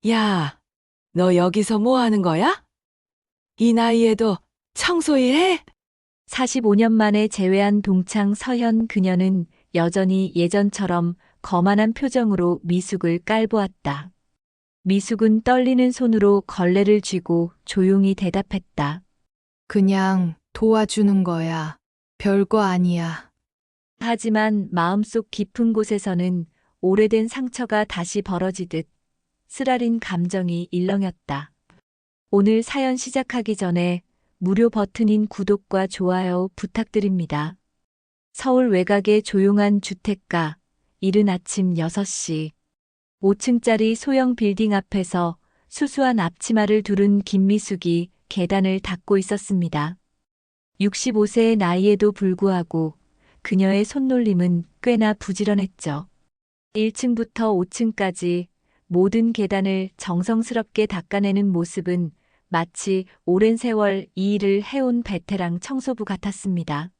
야, 너 여기서 뭐 하는 거야? 이 나이에도 청소일 해? 45년 만에 재회한 동창 서현 그녀는 여전히 예전처럼 거만한 표정으로 미숙을 깔보았다. 미숙은 떨리는 손으로 걸레를 쥐고 조용히 대답했다. 그냥 도와주는 거야. 별거 아니야. 하지만 마음속 깊은 곳에서는 오래된 상처가 다시 벌어지듯 쓰라린 감정이 일렁였다. 오늘 사연 시작하기 전에 무료 버튼인 구독과 좋아요 부탁드립니다. 서울 외곽의 조용한 주택가, 이른 아침 6시. 5층짜리 소형 빌딩 앞에서 수수한 앞치마를 두른 김미숙이 계단을 닦고 있었습니다. 65세의 나이에도 불구하고 그녀의 손놀림은 꽤나 부지런했죠. 1층부터 5층까지 모든 계단을 정성스럽게 닦아내는 모습은 마치 오랜 세월 이 일을 해온 베테랑 청소부 같았습니다.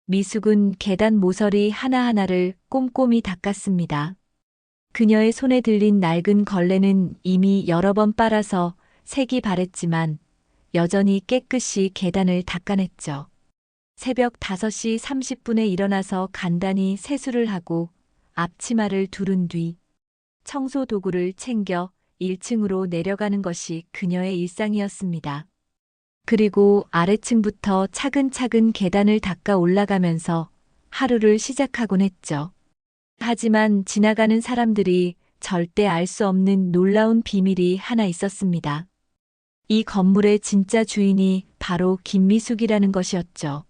미숙은 계단 모서리 하나하나를 꼼꼼히 닦았습니다. 그녀의 손에 들린 낡은 걸레는 이미 여러 번 빨아서 색이 바랬지만 여전히 깨끗이 계단을 닦아냈죠. 새벽 5시 30분에 일어나서 간단히 세수를 하고 앞치마를 두른 뒤 청소 도구를 챙겨 1층으로 내려가는 것이 그녀의 일상이었습니다. 그리고 아래층부터 차근차근 계단을 닦아 올라가면서 하루를 시작하곤 했죠. 하지만 지나가는 사람들이 절대 알 수 없는 놀라운 비밀이 하나 있었습니다. 이 건물의 진짜 주인이 바로 김미숙이라는 것이었죠.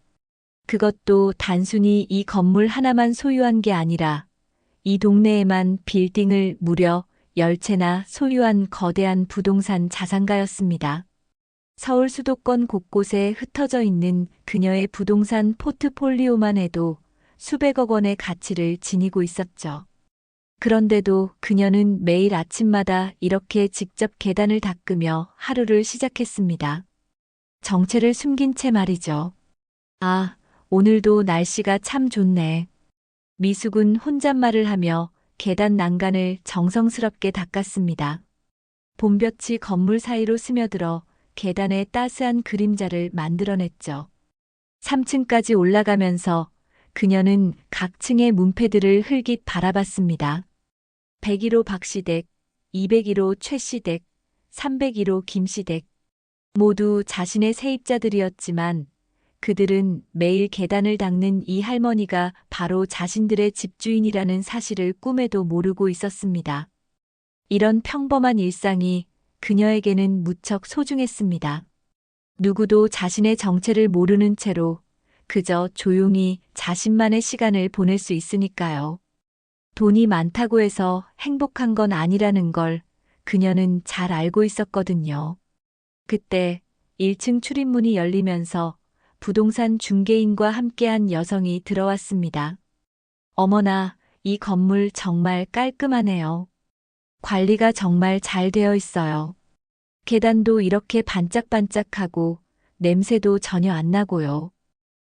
그것도 단순히 이 건물 하나만 소유한 게 아니라 이 동네에만 빌딩을 무려 10채나 소유한 거대한 부동산 자산가였습니다. 서울 수도권 곳곳에 흩어져 있는 그녀의 부동산 포트폴리오만 해도 수백억 원의 가치를 지니고 있었죠. 그런데도 그녀는 매일 아침마다 이렇게 직접 계단을 닦으며 하루를 시작했습니다. 정체를 숨긴 채 말이죠. 아, 오늘도 날씨가 참 좋네. 미숙은 혼잣말을 하며 계단 난간을 정성스럽게 닦았습니다. 봄볕이 건물 사이로 스며들어 계단에 따스한 그림자를 만들어냈죠. 3층까지 올라가면서 그녀는 각 층의 문패들을 흘깃 바라봤습니다. 101호 박시댁, 201호 최시댁, 301호 김시댁. 모두 자신의 세입자들이었지만 그들은 매일 계단을 닦는 이 할머니가 바로 자신들의 집주인이라는 사실을 꿈에도 모르고 있었습니다. 이런 평범한 일상이 그녀에게는 무척 소중했습니다. 누구도 자신의 정체를 모르는 채로 그저 조용히 자신만의 시간을 보낼 수 있으니까요. 돈이 많다고 해서 행복한 건 아니라는 걸 그녀는 잘 알고 있었거든요. 그때 1층 출입문이 열리면서 부동산 중개인과 함께한 여성이 들어왔습니다. 어머나, 이 건물 정말 깔끔하네요. 관리가 정말 잘 되어 있어요. 계단도 이렇게 반짝반짝하고 냄새도 전혀 안 나고요.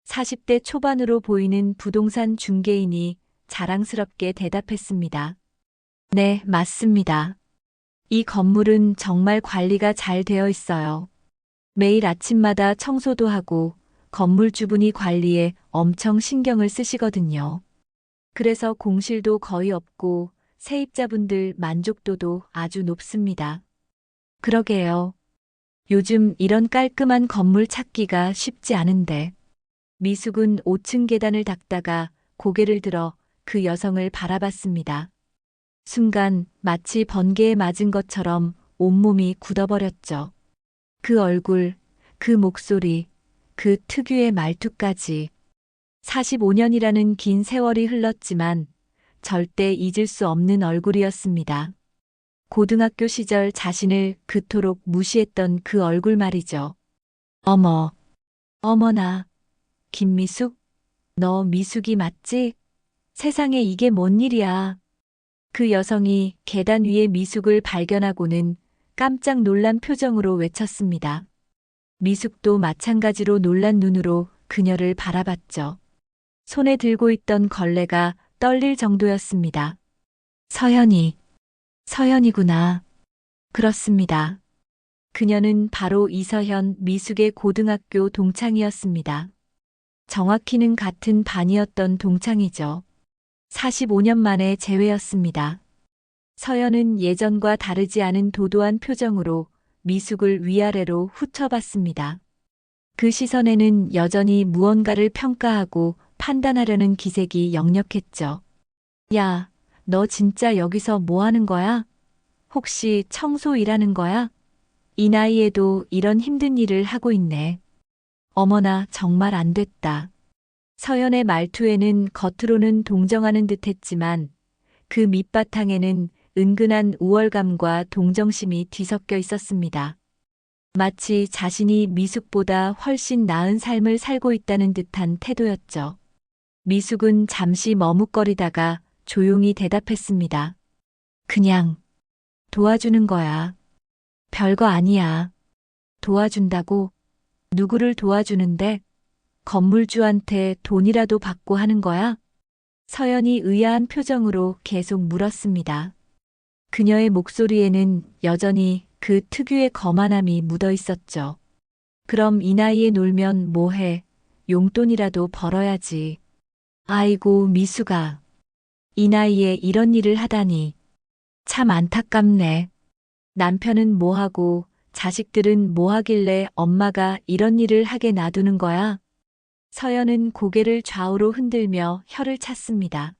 40대 초반으로 보이는 부동산 중개인이 자랑스럽게 대답했습니다. 네, 맞습니다. 이 건물은 정말 관리가 잘 되어 있어요. 매일 아침마다 청소도 하고 건물 주분이 관리에 엄청 신경을 쓰시거든요. 그래서 공실도 거의 없고 세입자분들 만족도도 아주 높습니다. 그러게요. 요즘 이런 깔끔한 건물 찾기가 쉽지 않은데. 미숙은 5층 계단을 닦다가 고개를 들어 그 여성을 바라봤습니다. 순간 마치 번개에 맞은 것처럼 온몸이 굳어버렸죠. 그 얼굴, 그 목소리, 그 특유의 말투까지. 45년이라는 긴 세월이 흘렀지만 절대 잊을 수 없는 얼굴이었습니다. 고등학교 시절 자신을 그토록 무시했던 그 얼굴 말이죠. 어머, 어머나, 김미숙? 너 미숙이 맞지? 세상에 이게 뭔 일이야. 그 여성이 계단 위에 미숙을 발견하고는 깜짝 놀란 표정으로 외쳤습니다. 미숙도 마찬가지로 놀란 눈으로 그녀를 바라봤죠. 손에 들고 있던 걸레가 떨릴 정도였습니다. 서연이, 서연이구나. 그렇습니다. 그녀는 바로 이서현, 미숙의 고등학교 동창이었습니다. 정확히는 같은 반이었던 동창이죠. 45년 만에 재회였습니다. 서연은 예전과 다르지 않은 도도한 표정으로 미숙을 위아래로 훑어봤습니다. 그 시선에는 여전히 무언가를 평가하고 판단하려는 기색이 역력했죠. 야, 너 진짜 여기서 뭐 하는 거야? 혹시 청소 일하는 거야? 이 나이에도 이런 힘든 일을 하고 있네. 어머나, 정말 안 됐다. 서연의 말투에는 겉으로는 동정하는 듯 했지만 그 밑바탕에는 은근한 우월감과 동정심이 뒤섞여 있었습니다. 마치 자신이 미숙보다 훨씬 나은 삶을 살고 있다는 듯한 태도였죠. 미숙은 잠시 머뭇거리다가 조용히 대답했습니다. 그냥 도와주는 거야. 별거 아니야. 도와준다고? 누구를 도와주는데? 건물주한테 돈이라도 받고 하는 거야? 서연이 의아한 표정으로 계속 물었습니다. 그녀의 목소리에는 여전히 그 특유의 거만함이 묻어 있었죠. 그럼 이 나이에 놀면 뭐해? 용돈이라도 벌어야지. 아이고, 미숙아. 이 나이에 이런 일을 하다니. 참 안타깝네. 남편은 뭐하고 자식들은 뭐하길래 엄마가 이런 일을 하게 놔두는 거야? 서연은 고개를 좌우로 흔들며 혀를 찼습니다.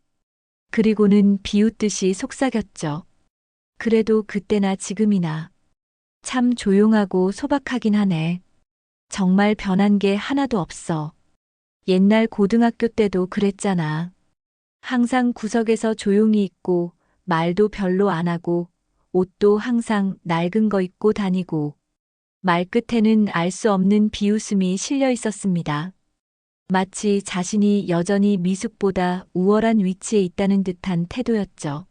그리고는 비웃듯이 속삭였죠. 그래도 그때나 지금이나 참 조용하고 소박하긴 하네. 정말 변한 게 하나도 없어. 옛날 고등학교 때도 그랬잖아. 항상 구석에서 조용히 있고 말도 별로 안 하고 옷도 항상 낡은 거 입고 다니고 말끝에는 알 수 없는 비웃음이 실려 있었습니다. 마치 자신이 여전히 미숙보다 우월한 위치에 있다는 듯한 태도였죠.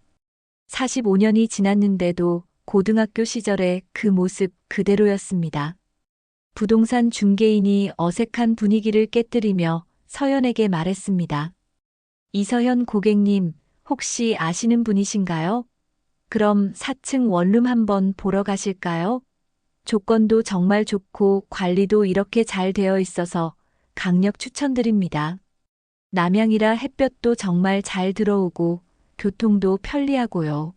45년이 지났는데도 고등학교 시절의 그 모습 그대로였습니다. 부동산 중개인이 어색한 분위기를 깨뜨리며 서연에게 말했습니다. 이서현 고객님, 혹시 아시는 분이신가요? 그럼 4층 원룸 한번 보러 가실까요? 조건도 정말 좋고 관리도 이렇게 잘 되어 있어서 강력 추천드립니다. 남양이라 햇볕도 정말 잘 들어오고 교통도 편리하고요.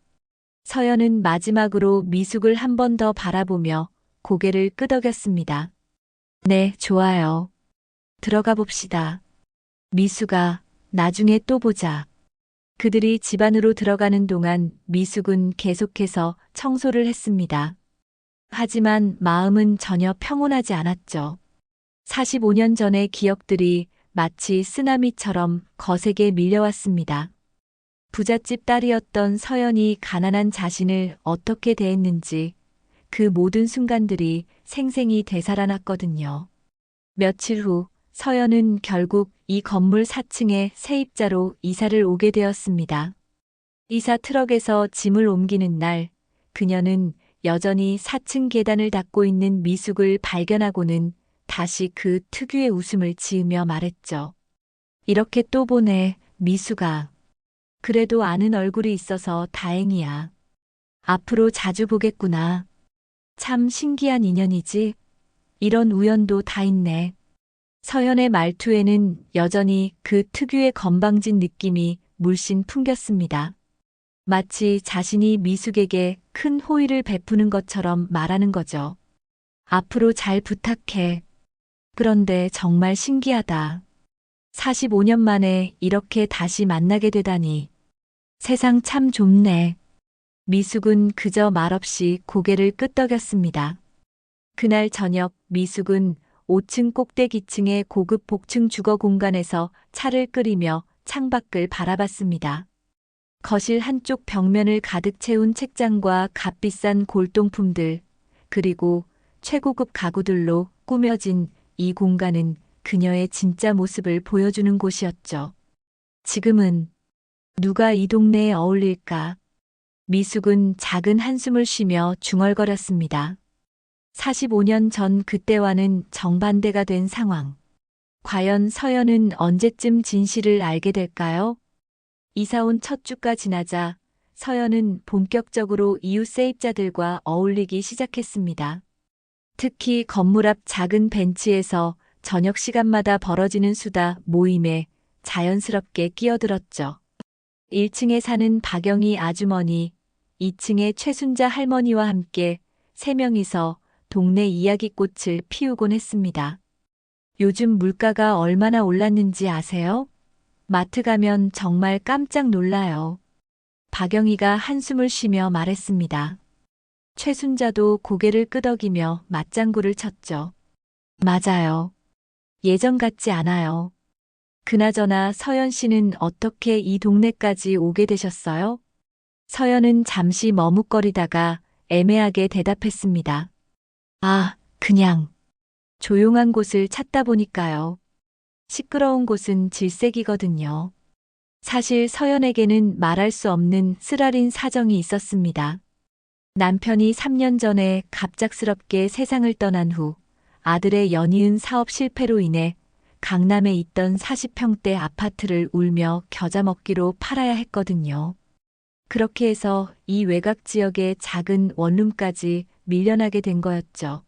서연은 마지막으로 미숙을 한 번 더 바라보며 고개를 끄덕였습니다. 네, 좋아요. 들어가 봅시다. 미숙아, 나중에 또 보자. 그들이 집 안으로 들어가는 동안 미숙은 계속해서 청소를 했습니다. 하지만 마음은 전혀 평온하지 않았죠. 45년 전의 기억들이 마치 쓰나미처럼 거세게 밀려왔습니다. 부잣집 딸이었던 서연이 가난한 자신을 어떻게 대했는지 그 모든 순간들이 생생히 되살아났거든요. 며칠 후 서연은 결국 이 건물 4층에 세입자로 이사를 오게 되었습니다. 이사 트럭에서 짐을 옮기는 날, 그녀는 여전히 4층 계단을 닦고 있는 미숙을 발견하고는 다시 그 특유의 웃음을 지으며 말했죠. 이렇게 또 보네, 미숙아. 그래도 아는 얼굴이 있어서 다행이야. 앞으로 자주 보겠구나. 참 신기한 인연이지. 이런 우연도 다 있네. 서연의 말투에는 여전히 그 특유의 건방진 느낌이 물씬 풍겼습니다. 마치 자신이 미숙에게 큰 호의를 베푸는 것처럼 말하는 거죠. 앞으로 잘 부탁해. 그런데 정말 신기하다. 45년 만에 이렇게 다시 만나게 되다니. 세상 참 좁네. 미숙은 그저 말없이 고개를 끄덕였습니다. 그날 저녁 미숙은 5층 꼭대기층의 고급 복층 주거 공간에서 차를 끓이며 창밖을 바라봤습니다. 거실 한쪽 벽면을 가득 채운 책장과 값비싼 골동품들, 그리고 최고급 가구들로 꾸며진 이 공간은 그녀의 진짜 모습을 보여주는 곳이었죠. 지금은 누가 이 동네에 어울릴까? 미숙은 작은 한숨을 쉬며 중얼거렸습니다. 45년 전 그때와는 정반대가 된 상황. 과연 서연은 언제쯤 진실을 알게 될까요? 이사 온 첫 주가 지나자 서연은 본격적으로 이웃 세입자들과 어울리기 시작했습니다. 특히 건물 앞 작은 벤치에서 저녁 시간마다 벌어지는 수다 모임에 자연스럽게 끼어들었죠. 1층에 사는 박영희 아주머니, 2층에 최순자 할머니와 함께 3명이서 동네 이야기꽃을 피우곤 했습니다. 요즘 물가가 얼마나 올랐는지 아세요? 마트 가면 정말 깜짝 놀라요. 박영희가 한숨을 쉬며 말했습니다. 최순자도 고개를 끄덕이며 맞장구를 쳤죠. 맞아요. 예전 같지 않아요. 그나저나 서연 씨는 어떻게 이 동네까지 오게 되셨어요? 서연은 잠시 머뭇거리다가 애매하게 대답했습니다. 아, 그냥 조용한 곳을 찾다 보니까요. 시끄러운 곳은 질색이거든요. 사실 서연에게는 말할 수 없는 쓰라린 사정이 있었습니다. 남편이 3년 전에 갑작스럽게 세상을 떠난 후 아들의 연이은 사업 실패로 인해 강남에 있던 40평대 아파트를 울며 겨자 먹기로 팔아야 했거든요. 그렇게 해서 이 외곽 지역의 작은 원룸까지 밀려나게 된 거였죠.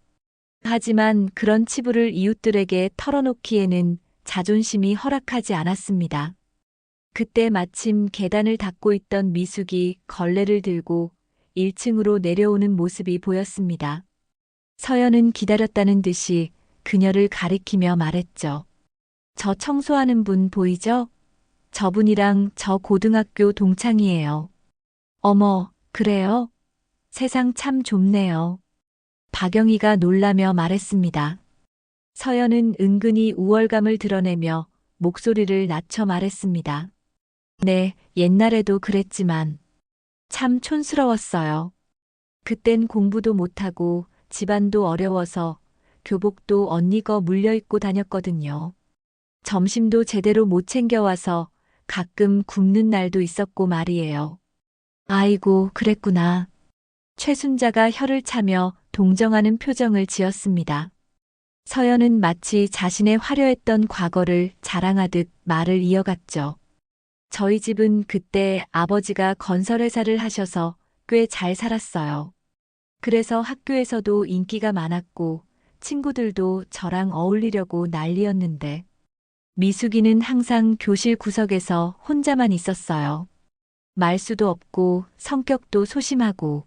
하지만 그런 치부를 이웃들에게 털어놓기에는 자존심이 허락하지 않았습니다. 그때 마침 계단을 닦고 있던 미숙이 걸레를 들고 1층으로 내려오는 모습이 보였습니다. 서연은 기다렸다는 듯이 그녀를 가리키며 말했죠. 저 청소하는 분 보이죠? 저분이랑 저 고등학교 동창이에요. 어머, 그래요? 세상 참 좁네요. 박영희가 놀라며 말했습니다. 서연은 은근히 우월감을 드러내며 목소리를 낮춰 말했습니다. 네, 옛날에도 그랬지만 참 촌스러웠어요. 그땐 공부도 못하고 집안도 어려워서 교복도 언니 거 물려입고 다녔거든요. 점심도 제대로 못 챙겨와서 가끔 굶는 날도 있었고 말이에요. 아이고, 그랬구나. 최순자가 혀를 차며 동정하는 표정을 지었습니다. 서연은 마치 자신의 화려했던 과거를 자랑하듯 말을 이어갔죠. 저희 집은 그때 아버지가 건설회사를 하셔서 꽤 잘 살았어요. 그래서 학교에서도 인기가 많았고 친구들도 저랑 어울리려고 난리였는데 미숙이는 항상 교실 구석에서 혼자만 있었어요. 말수도 없고 성격도 소심하고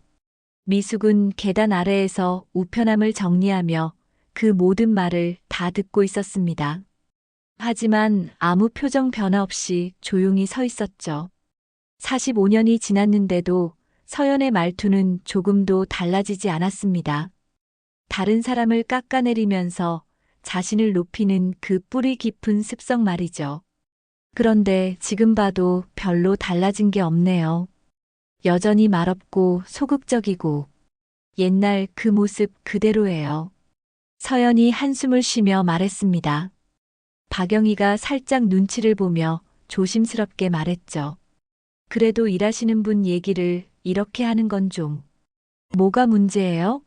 미숙은 계단 아래에서 우편함을 정리하며 그 모든 말을 다 듣고 있었습니다. 하지만 아무 표정 변화 없이 조용히 서 있었죠. 45년이 지났는데도 서연의 말투는 조금도 달라지지 않았습니다. 다른 사람을 깎아내리면서 자신을 높이는 그 뿌리 깊은 습성 말이죠. 그런데 지금 봐도 별로 달라진 게 없네요. 여전히 말없고 소극적이고 옛날 그 모습 그대로예요. 서연이 한숨을 쉬며 말했습니다. 박영희가 살짝 눈치를 보며 조심스럽게 말했죠. 그래도 일하시는 분 얘기를 이렇게 하는 건 좀. 뭐가 문제예요?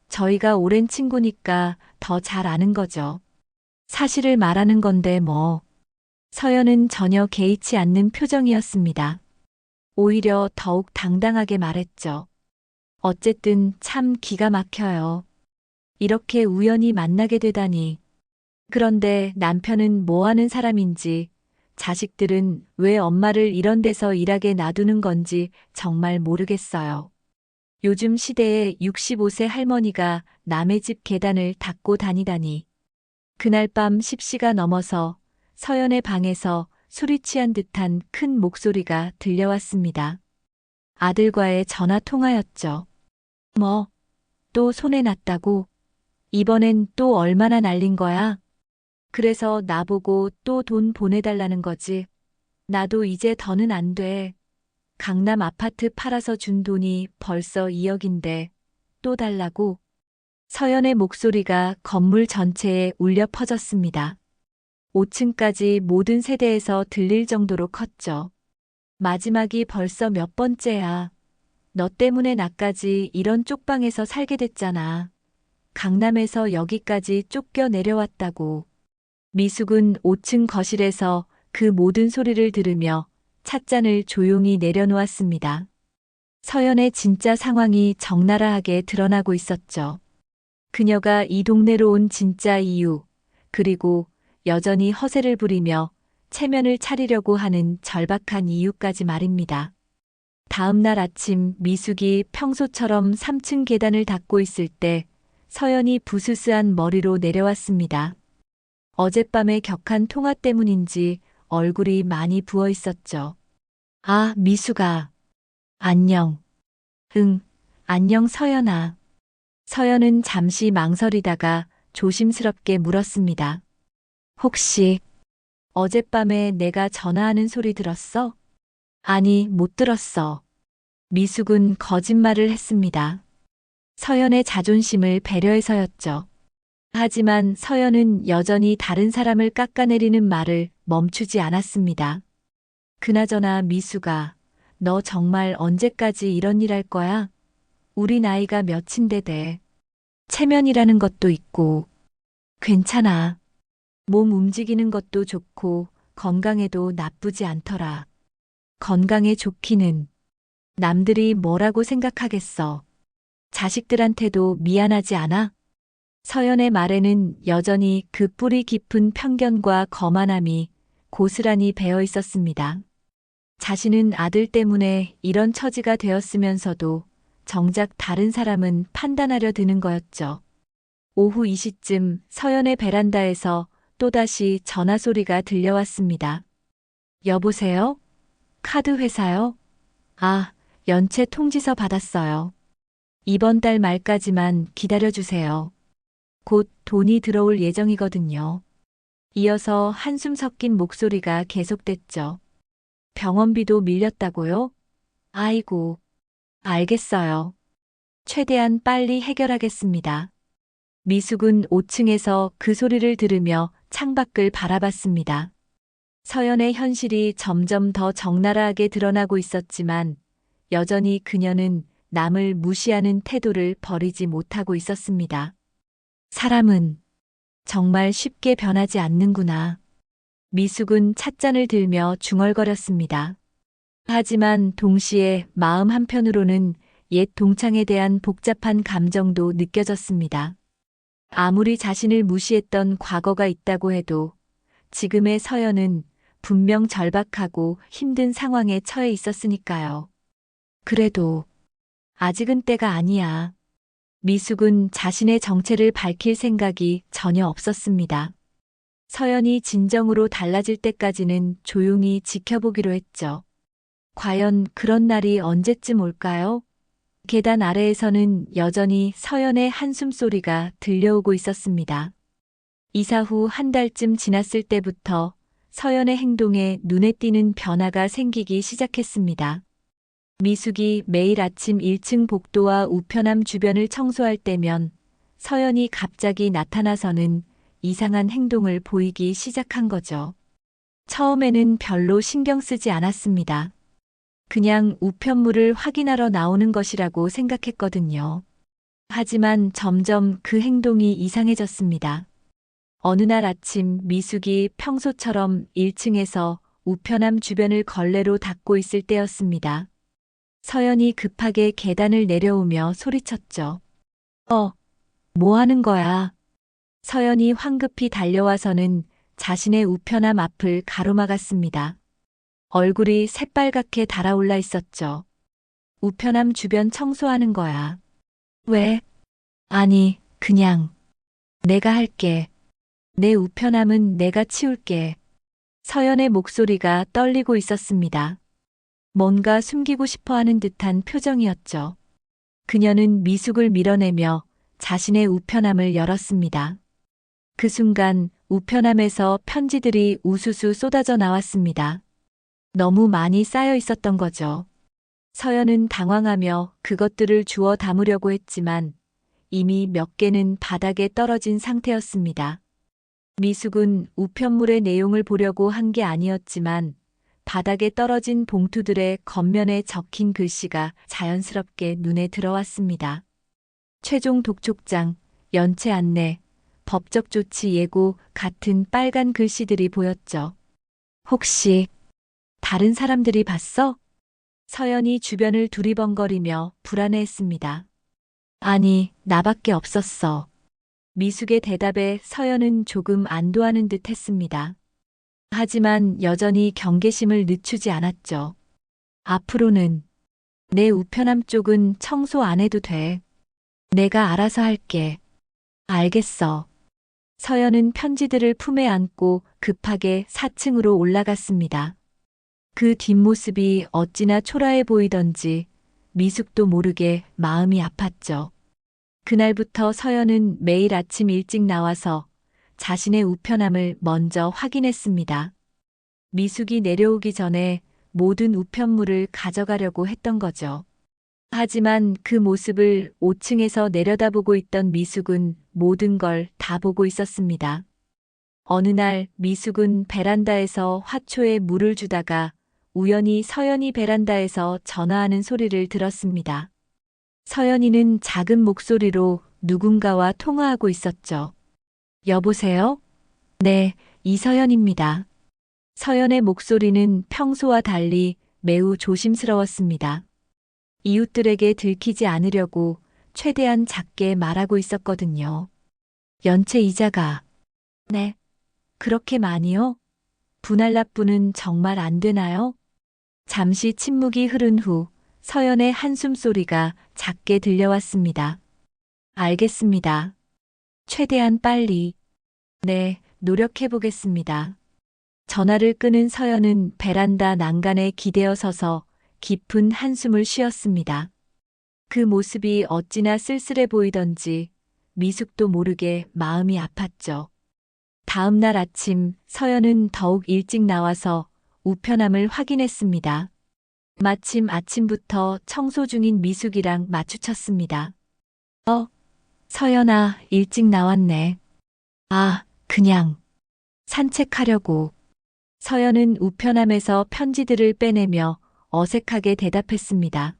저희가 오랜 친구니까 더 잘 아는 거죠. 사실을 말하는 건데 뭐. 서연은 전혀 개의치 않는 표정이었습니다. 오히려 더욱 당당하게 말했죠. 어쨌든 참 기가 막혀요. 이렇게 우연히 만나게 되다니. 그런데 남편은 뭐 하는 사람인지, 자식들은 왜 엄마를 이런 데서 일하게 놔두는 건지 정말 모르겠어요. 요즘 시대에 65세 할머니가 남의 집 계단을 닦고 다니다니. 그날 밤 10시가 넘어서 서연의 방에서 술이 취한 듯한 큰 목소리가 들려왔습니다. 아들과의 전화 통화였죠. 뭐, 또 손에 났다고? 이번엔 또 얼마나 날린 거야? 그래서 나보고 또 돈 보내달라는 거지. 나도 이제 더는 안 돼. 강남 아파트 팔아서 준 돈이 벌써 2억인데 또 달라고. 서연의 목소리가 건물 전체에 울려 퍼졌습니다. 5층까지 모든 세대에서 들릴 정도로 컸죠. 마지막이 벌써 몇 번째야. 너 때문에 나까지 이런 쪽방에서 살게 됐잖아. 강남에서 여기까지 쫓겨 내려왔다고. 미숙은 5층 거실에서 그 모든 소리를 들으며 찻잔을 조용히 내려놓았습니다. 서연의 진짜 상황이 적나라하게 드러나고 있었죠. 그녀가 이 동네로 온 진짜 이유, 그리고 여전히 허세를 부리며 체면을 차리려고 하는 절박한 이유까지 말입니다. 다음 날 아침 미숙이 평소처럼 3층 계단을 닦고 있을 때 서연이 부스스한 머리로 내려왔습니다. 어젯밤의 격한 통화 때문인지 얼굴이 많이 부어 있었죠. 아, 미숙아. 안녕. 응, 안녕 서연아. 서연은 잠시 망설이다가 조심스럽게 물었습니다. 혹시 어젯밤에 내가 전화하는 소리 들었어? 아니, 못 들었어. 미숙은 거짓말을 했습니다. 서연의 자존심을 배려해서였죠. 하지만 서연은 여전히 다른 사람을 깎아내리는 말을 멈추지 않았습니다. 그나저나 미숙아, 너 정말 언제까지 이런 일 할 거야? 우리 나이가 몇인데 돼. 체면이라는 것도 있고. 괜찮아. 몸 움직이는 것도 좋고 건강에도 나쁘지 않더라. 건강에 좋기는 남들이 뭐라고 생각하겠어. 자식들한테도 미안하지 않아? 서연의 말에는 여전히 그 뿌리 깊은 편견과 거만함이 고스란히 배어 있었습니다. 자신은 아들 때문에 이런 처지가 되었으면서도 정작 다른 사람은 판단하려 드는 거였죠. 오후 2시쯤 서연의 베란다에서 또다시 전화 소리가 들려왔습니다. 여보세요? 카드 회사요? 아, 연체 통지서 받았어요. 이번 달 말까지만 기다려주세요. 곧 돈이 들어올 예정이거든요. 이어서 한숨 섞인 목소리가 계속됐죠. 병원비도 밀렸다고요? 아이고, 알겠어요. 최대한 빨리 해결하겠습니다. 미숙은 5층에서 그 소리를 들으며 창밖을 바라봤습니다. 서연의 현실이 점점 더 적나라하게 드러나고 있었지만 여전히 그녀는 남을 무시하는 태도를 버리지 못하고 있었습니다. 사람은 정말 쉽게 변하지 않는구나. 미숙은 찻잔을 들며 중얼거렸습니다. 하지만 동시에 마음 한편으로는 옛 동창에 대한 복잡한 감정도 느껴졌습니다. 아무리 자신을 무시했던 과거가 있다고 해도 지금의 서연은 분명 절박하고 힘든 상황에 처해 있었으니까요. 그래도 아직은 때가 아니야. 미숙은 자신의 정체를 밝힐 생각이 전혀 없었습니다. 서연이 진정으로 달라질 때까지는 조용히 지켜보기로 했죠. 과연 그런 날이 언제쯤 올까요? 계단 아래에서는 여전히 서연의 한숨 소리가 들려오고 있었습니다. 이사 후 한 달쯤 지났을 때부터 서연의 행동에 눈에 띄는 변화가 생기기 시작했습니다. 미숙이 매일 아침 1층 복도와 우편함 주변을 청소할 때면 서연이 갑자기 나타나서는 이상한 행동을 보이기 시작한 거죠. 처음에는 별로 신경 쓰지 않았습니다. 그냥 우편물을 확인하러 나오는 것이라고 생각했거든요. 하지만 점점 그 행동이 이상해졌습니다. 어느 날 아침 미숙이 평소처럼 1층에서 우편함 주변을 걸레로 닦고 있을 때였습니다. 서연이 급하게 계단을 내려오며 소리쳤죠. 뭐 하는 거야? 서연이 황급히 달려와서는 자신의 우편함 앞을 가로막았습니다. 얼굴이 새빨갛게 달아올라 있었죠. 우편함 주변 청소하는 거야. 왜? 아니, 그냥. 내가 할게. 내 우편함은 내가 치울게. 서연의 목소리가 떨리고 있었습니다. 뭔가 숨기고 싶어 하는 듯한 표정이었죠. 그녀는 미숙을 밀어내며 자신의 우편함을 열었습니다. 그 순간 우편함에서 편지들이 우수수 쏟아져 나왔습니다. 너무 많이 쌓여 있었던 거죠. 서연은 당황하며 그것들을 주워 담으려고 했지만 이미 몇 개는 바닥에 떨어진 상태였습니다. 미숙은 우편물의 내용을 보려고 한 게 아니었지만 바닥에 떨어진 봉투들의 겉면에 적힌 글씨가 자연스럽게 눈에 들어왔습니다. 최종 독촉장, 연체 안내, 법적 조치 예고 같은 빨간 글씨들이 보였죠. 혹시 다른 사람들이 봤어? 서연이 주변을 두리번거리며 불안해했습니다. 아니, 나밖에 없었어. 미숙의 대답에 서연은 조금 안도하는 듯 했습니다. 하지만 여전히 경계심을 늦추지 않았죠. 앞으로는 내 우편함 쪽은 청소 안 해도 돼. 내가 알아서 할게. 알겠어. 서연은 편지들을 품에 안고 급하게 4층으로 올라갔습니다. 그 뒷모습이 어찌나 초라해 보이던지 미숙도 모르게 마음이 아팠죠. 그날부터 서연은 매일 아침 일찍 나와서 자신의 우편함을 먼저 확인했습니다. 미숙이 내려오기 전에 모든 우편물을 가져가려고 했던 거죠. 하지만 그 모습을 5층에서 내려다보고 있던 미숙은 모든 걸 다 보고 있었습니다. 어느 날 미숙은 베란다에서 화초에 물을 주다가 우연히 서연이 베란다에서 전화하는 소리를 들었습니다. 서연이는 작은 목소리로 누군가와 통화하고 있었죠. 여보세요? 네, 이서연입니다. 서연의 목소리는 평소와 달리 매우 조심스러웠습니다. 이웃들에게 들키지 않으려고 최대한 작게 말하고 있었거든요. 연체 이자가. 네. 그렇게 많이요? 분할 납부는 정말 안 되나요? 잠시 침묵이 흐른 후 서연의 한숨 소리가 작게 들려왔습니다. 알겠습니다. 최대한 빨리. 네, 노력해 보겠습니다. 전화를 끊은 서연은 베란다 난간에 기대어 서서 깊은 한숨을 쉬었습니다. 그 모습이 어찌나 쓸쓸해 보이던지 미숙도 모르게 마음이 아팠죠. 다음 날 아침 서연은 더욱 일찍 나와서 우편함을 확인했습니다. 마침 아침부터 청소 중인 미숙이랑 마주쳤습니다. 서연아, 일찍 나왔네. 아, 그냥 산책하려고. 서연은 우편함에서 편지들을 빼내며 어색하게 대답했습니다.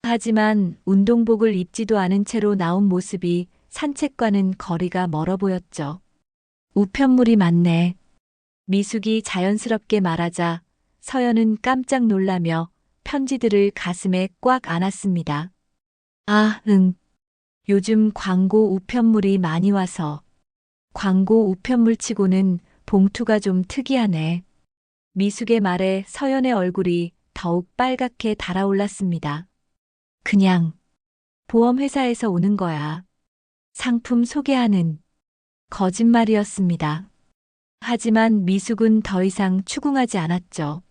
하지만 운동복을 입지도 않은 채로 나온 모습이 산책과는 거리가 멀어 보였죠. 우편물이 많네. 미숙이 자연스럽게 말하자 서연은 깜짝 놀라며 편지들을 가슴에 꽉 안았습니다. 아, 응. 요즘 광고 우편물이 많이 와서. 광고 우편물 치고는 봉투가 좀 특이하네. 미숙의 말에 서연의 얼굴이 더욱 빨갛게 달아올랐습니다. 그냥 보험회사에서 오는 거야. 상품 소개하는 거짓말이었습니다. 하지만 미숙은 더 이상 추궁하지 않았죠.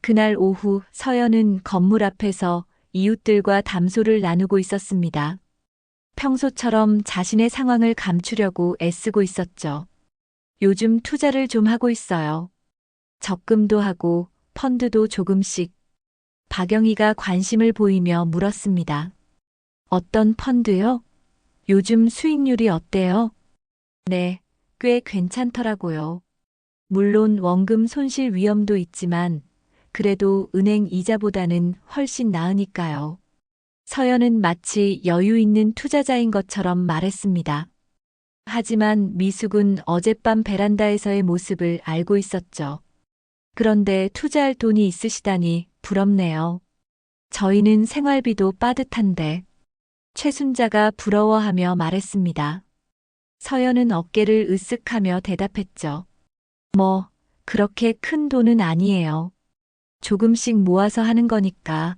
그날 오후 서연은 건물 앞에서 이웃들과 담소를 나누고 있었습니다. 평소처럼 자신의 상황을 감추려고 애쓰고 있었죠. 요즘 투자를 좀 하고 있어요. 적금도 하고 펀드도 조금씩. 박영희가 관심을 보이며 물었습니다. 어떤 펀드요? 요즘 수익률이 어때요? 네, 꽤 괜찮더라고요. 물론 원금 손실 위험도 있지만 그래도 은행 이자보다는 훨씬 나으니까요. 서연은 마치 여유 있는 투자자인 것처럼 말했습니다. 하지만 미숙은 어젯밤 베란다에서의 모습을 알고 있었죠. 그런데 투자할 돈이 있으시다니 부럽네요. 저희는 생활비도 빠듯한데. 최순자가 부러워하며 말했습니다. 서연은 어깨를 으쓱하며 대답했죠. 뭐, 그렇게 큰 돈은 아니에요. 조금씩 모아서 하는 거니까.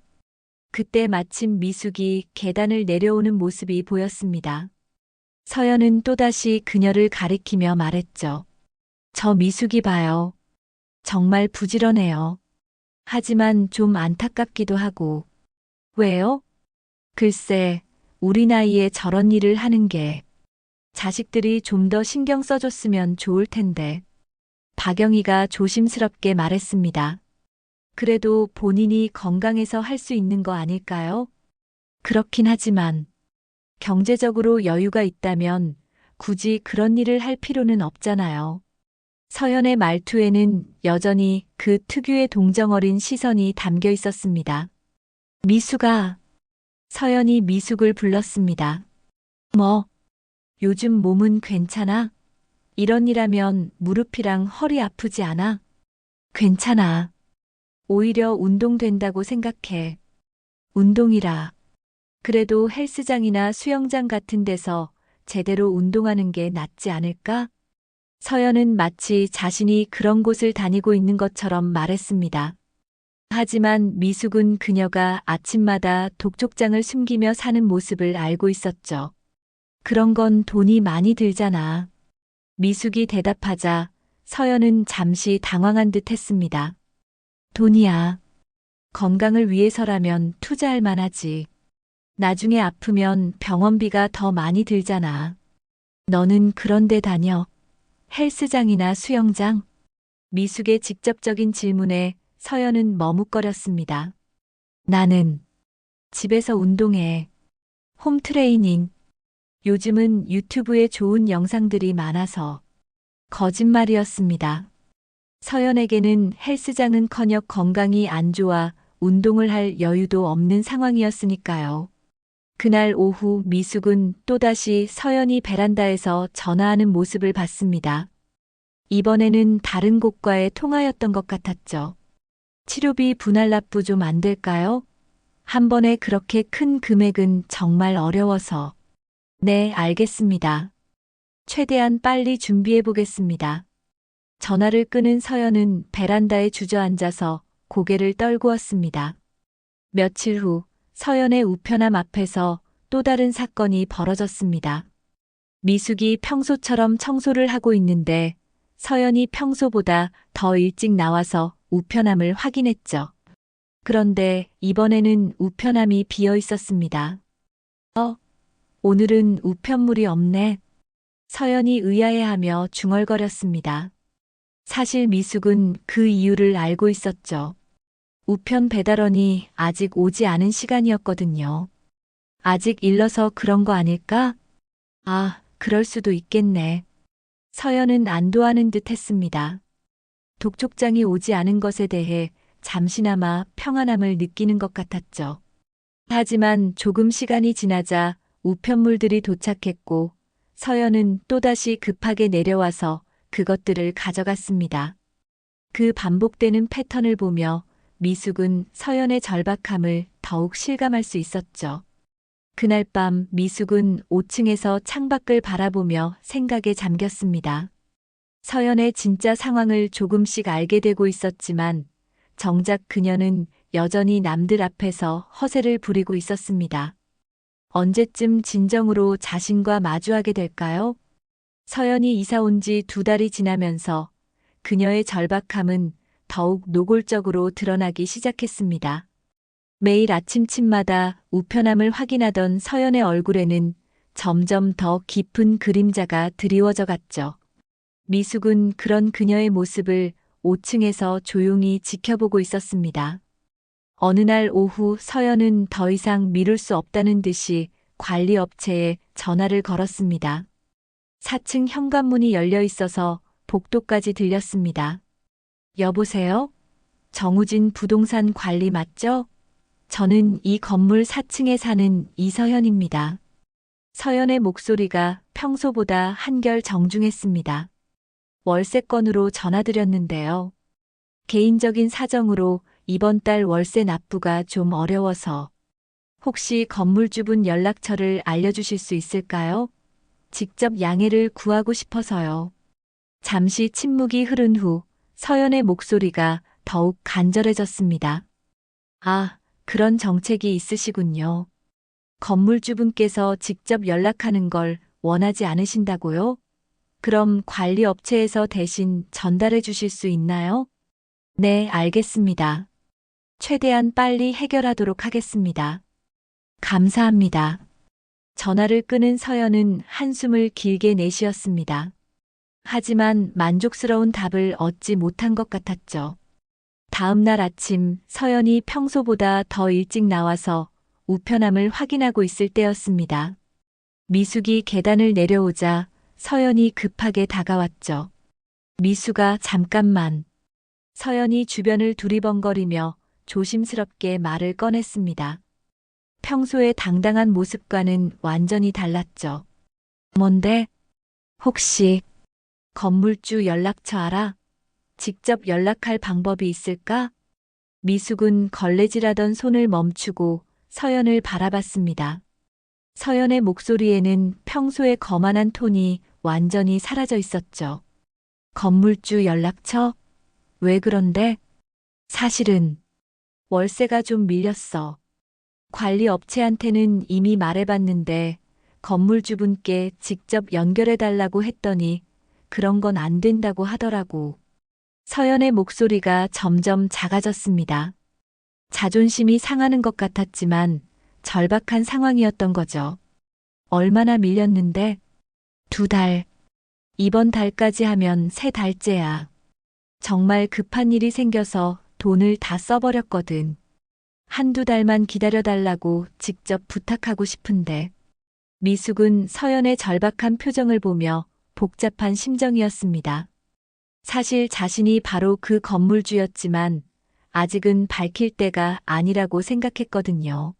그때 마침 미숙이 계단을 내려오는 모습이 보였습니다. 서연은 또다시 그녀를 가리키며 말했죠. 저 미숙이 봐요. 정말 부지런해요. 하지만 좀 안타깝기도 하고. 왜요? 글쎄, 우리 나이에 저런 일을 하는 게 자식들이 좀 더 신경 써줬으면 좋을 텐데. 박영희가 조심스럽게 말했습니다. 그래도 본인이 건강해서 할 수 있는 거 아닐까요? 그렇긴 하지만 경제적으로 여유가 있다면 굳이 그런 일을 할 필요는 없잖아요. 서연의 말투에는 여전히 그 특유의 동정어린 시선이 담겨 있었습니다. 미숙아. 서연이 미숙을 불렀습니다. 뭐, 요즘 몸은 괜찮아? 이런 일하면 무릎이랑 허리 아프지 않아? 괜찮아. 오히려 운동된다고 생각해. 운동이라. 그래도 헬스장이나 수영장 같은 데서 제대로 운동하는 게 낫지 않을까? 서연은 마치 자신이 그런 곳을 다니고 있는 것처럼 말했습니다. 하지만 미숙은 그녀가 아침마다 독촉장을 숨기며 사는 모습을 알고 있었죠. 그런 건 돈이 많이 들잖아. 미숙이 대답하자 서연은 잠시 당황한 듯 했습니다. 돈이야. 건강을 위해서라면 투자할 만하지. 나중에 아프면 병원비가 더 많이 들잖아. 너는 그런 데 다녀. 헬스장이나 수영장? 미숙의 직접적인 질문에 서연은 머뭇거렸습니다. 나는 집에서 운동해. 홈트레이닝. 요즘은 유튜브에 좋은 영상들이 많아서. 거짓말이었습니다. 서연에게는 헬스장은커녕 건강이 안 좋아 운동을 할 여유도 없는 상황이었으니까요. 그날 오후 미숙은 또다시 서연이 베란다에서 전화하는 모습을 봤습니다. 이번에는 다른 곳과의 통화였던 것 같았죠. 치료비 분할 납부 좀 안 될까요? 한 번에 그렇게 큰 금액은 정말 어려워서. 네, 알겠습니다. 최대한 빨리 준비해 보겠습니다. 전화를 끊은 서연은 베란다에 주저앉아서 고개를 떨구었습니다. 며칠 후 서연의 우편함 앞에서 또 다른 사건이 벌어졌습니다. 미숙이 평소처럼 청소를 하고 있는데 서연이 평소보다 더 일찍 나와서 우편함을 확인했죠. 그런데 이번에는 우편함이 비어 있었습니다. 오늘은 우편물이 없네. 서연이 의아해하며 중얼거렸습니다. 사실 미숙은 그 이유를 알고 있었죠. 우편 배달원이 아직 오지 않은 시간이었거든요. 아직 일러서 그런 거 아닐까? 아, 그럴 수도 있겠네. 서연은 안도하는 듯 했습니다. 독촉장이 오지 않은 것에 대해 잠시나마 평안함을 느끼는 것 같았죠. 하지만 조금 시간이 지나자 우편물들이 도착했고 서연은 또다시 급하게 내려와서 그것들을 가져갔습니다. 그 반복되는 패턴을 보며 미숙은 서연의 절박함을 더욱 실감할 수 있었죠. 그날 밤 미숙은 5층에서 창밖을 바라보며 생각에 잠겼습니다. 서연의 진짜 상황을 조금씩 알게 되고 있었지만 정작 그녀는 여전히 남들 앞에서 허세를 부리고 있었습니다. 언제쯤 진정으로 자신과 마주하게 될까요? 서연이 이사 온 지 2달이 지나면서 그녀의 절박함은 더욱 노골적으로 드러나기 시작했습니다. 매일 아침침마다 우편함을 확인하던 서연의 얼굴에는 점점 더 깊은 그림자가 드리워져 갔죠. 미숙은 그런 그녀의 모습을 5층에서 조용히 지켜보고 있었습니다. 어느 날 오후 서연은 더 이상 미룰 수 없다는 듯이 관리 업체에 전화를 걸었습니다. 4층 현관문이 열려 있어서 복도까지 들렸습니다. 여보세요? 정우진 부동산 관리 맞죠? 저는 이 건물 4층에 사는 이서연입니다. 서연의 목소리가 평소보다 한결 정중했습니다. 월세건으로 전화드렸는데요. 개인적인 사정으로 이번 달 월세 납부가 좀 어려워서 혹시 건물주분 연락처를 알려주실 수 있을까요? 직접 양해를 구하고 싶어서요. 잠시 침묵이 흐른 후 서연의 목소리가 더욱 간절해졌습니다. 아, 그런 정책이 있으시군요. 건물주분께서 직접 연락하는 걸 원하지 않으신다고요? 그럼 관리 업체에서 대신 전달해 주실 수 있나요? 네, 알겠습니다. 최대한 빨리 해결하도록 하겠습니다. 감사합니다. 전화를 끊은 서연은 한숨을 길게 내쉬었습니다. 하지만 만족스러운 답을 얻지 못한 것 같았죠. 다음 날 아침 서연이 평소보다 더 일찍 나와서 우편함을 확인하고 있을 때였습니다. 미숙이 계단을 내려오자 서연이 급하게 다가왔죠. 미숙아, 잠깐만. 서연이 주변을 두리번거리며 조심스럽게 말을 꺼냈습니다. 평소의 당당한 모습과는 완전히 달랐죠. 뭔데? 혹시 건물주 연락처 알아? 직접 연락할 방법이 있을까? 미숙은 걸레질하던 손을 멈추고 서연을 바라봤습니다. 서연의 목소리에는 평소의 거만한 톤이 완전히 사라져 있었죠. 건물주 연락처? 왜 그런데? 사실은 월세가 좀 밀렸어. 관리 업체한테는 이미 말해봤는데 건물주분께 직접 연결해달라고 했더니 그런 건 안 된다고 하더라고. 서연의 목소리가 점점 작아졌습니다. 자존심이 상하는 것 같았지만 절박한 상황이었던 거죠. 얼마나 밀렸는데? 2달. 이번 달까지 하면 3달째야. 정말 급한 일이 생겨서 돈을 다 써버렸거든. 1~2달만 기다려달라고 직접 부탁하고 싶은데. 미숙은 서연의 절박한 표정을 보며 복잡한 심정이었습니다. 사실 자신이 바로 그 건물주였지만 아직은 밝힐 때가 아니라고 생각했거든요.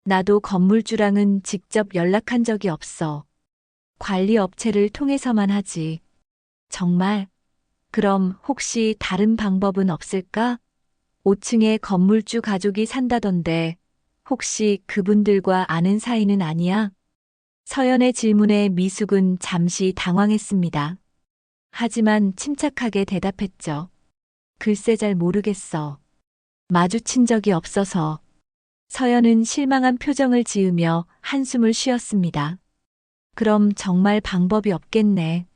나도 건물주랑은 직접 연락한 적이 없어. 관리 업체를 통해서만 하지. 정말? 그럼 혹시 다른 방법은 없을까? 5층에 건물주 가족이 산다던데 혹시 그분들과 아는 사이는 아니야? 서연의 질문에 미숙은 잠시 당황했습니다. 하지만 침착하게 대답했죠. 글쎄 잘 모르겠어. 마주친 적이 없어서. 서연은 실망한 표정을 지으며 한숨을 쉬었습니다. 그럼 정말 방법이 없겠네.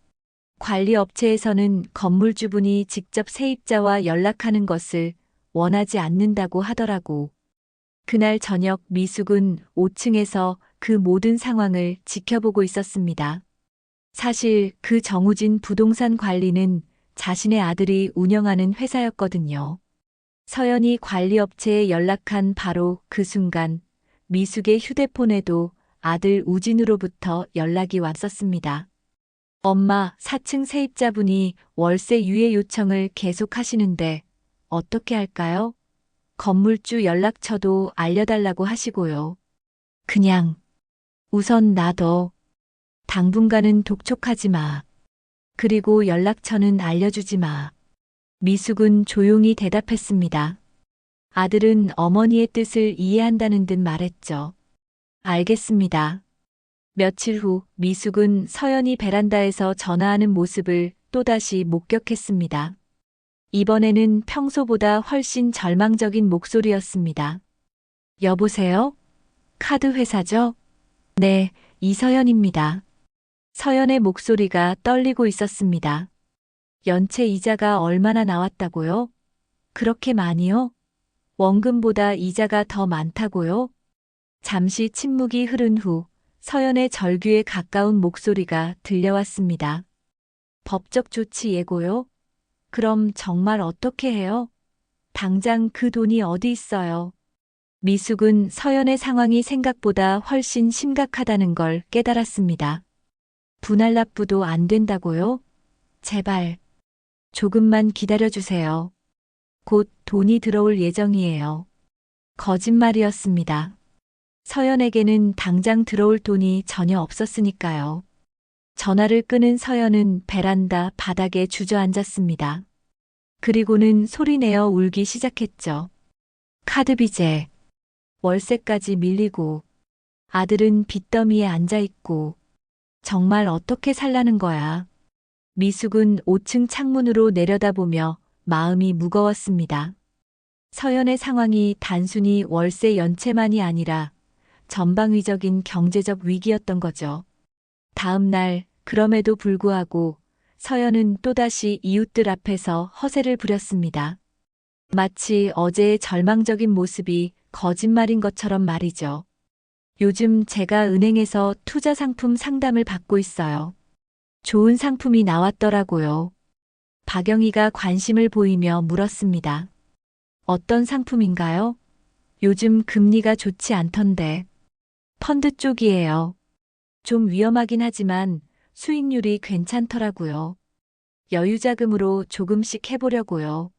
관리 업체에서는 건물주분이 직접 세입자와 연락하는 것을 원하지 않는다고 하더라고. 그날 저녁 미숙은 5층에서 그 모든 상황을 지켜보고 있었습니다. 사실 그 정우진 부동산 관리는 자신의 아들이 운영하는 회사였거든요. 서연이 관리업체에 연락한 바로 그 순간 미숙의 휴대폰에도 아들 우진으로부터 연락이 왔었습니다. 엄마, 4층 세입자분이 월세 유예 요청을 계속 하시는데 어떻게 할까요? 건물주 연락처도 알려달라고 하시고요. 그냥 우선 놔둬. 당분간은 독촉하지 마. 그리고 연락처는 알려주지 마. 미숙은 조용히 대답했습니다. 아들은 어머니의 뜻을 이해한다는 듯 말했죠. 알겠습니다. 며칠 후 미숙은 서연이 베란다에서 전화하는 모습을 또다시 목격했습니다. 이번에는 평소보다 훨씬 절망적인 목소리였습니다. 여보세요? 카드 회사죠? 네, 이서연입니다. 서연의 목소리가 떨리고 있었습니다. 연체 이자가 얼마나 나왔다고요? 그렇게 많이요? 원금보다 이자가 더 많다고요? 잠시 침묵이 흐른 후 서연의 절규에 가까운 목소리가 들려왔습니다. 법적 조치 예고요? 그럼 정말 어떻게 해요? 당장 그 돈이 어디 있어요? 미숙은 서연의 상황이 생각보다 훨씬 심각하다는 걸 깨달았습니다. 분할 납부도 안 된다고요? 제발. 조금만 기다려주세요. 곧 돈이 들어올 예정이에요. 거짓말이었습니다. 서연에게는 당장 들어올 돈이 전혀 없었으니까요. 전화를 끊은 서연은 베란다 바닥에 주저앉았습니다. 그리고는 소리내어 울기 시작했죠. 카드 빚에 월세까지 밀리고 아들은 빚더미에 앉아있고 정말 어떻게 살라는 거야. 미숙은 5층 창문으로 내려다보며 마음이 무거웠습니다. 서연의 상황이 단순히 월세 연체만이 아니라 전방위적인 경제적 위기였던 거죠. 다음 날 그럼에도 불구하고 서연은 또다시 이웃들 앞에서 허세를 부렸습니다. 마치 어제의 절망적인 모습이 거짓말인 것처럼 말이죠. 요즘 제가 은행에서 투자 상품 상담을 받고 있어요. 좋은 상품이 나왔더라고요. 박영희가 관심을 보이며 물었습니다. 어떤 상품인가요? 요즘 금리가 좋지 않던데. 펀드 쪽이에요. 좀 위험하긴 하지만 수익률이 괜찮더라고요. 여유자금으로 조금씩 해보려고요.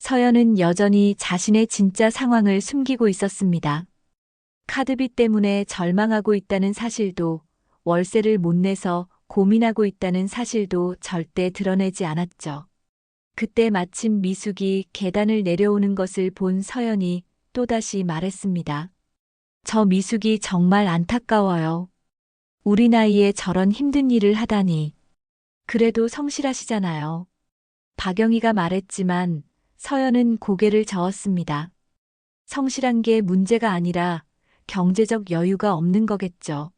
서연은 여전히 자신의 진짜 상황을 숨기고 있었습니다. 카드빚 때문에 절망하고 있다는 사실도, 월세를 못 내서 고민하고 있다는 사실도 절대 드러내지 않았죠. 그때 마침 미숙이 계단을 내려오는 것을 본 서연이 또다시 말했습니다. 저 미숙이 정말 안타까워요. 우리 나이에 저런 힘든 일을 하다니. 그래도 성실하시잖아요. 박영희가 말했지만 서연은 고개를 저었습니다. 성실한 게 문제가 아니라 경제적 여유가 없는 거겠죠.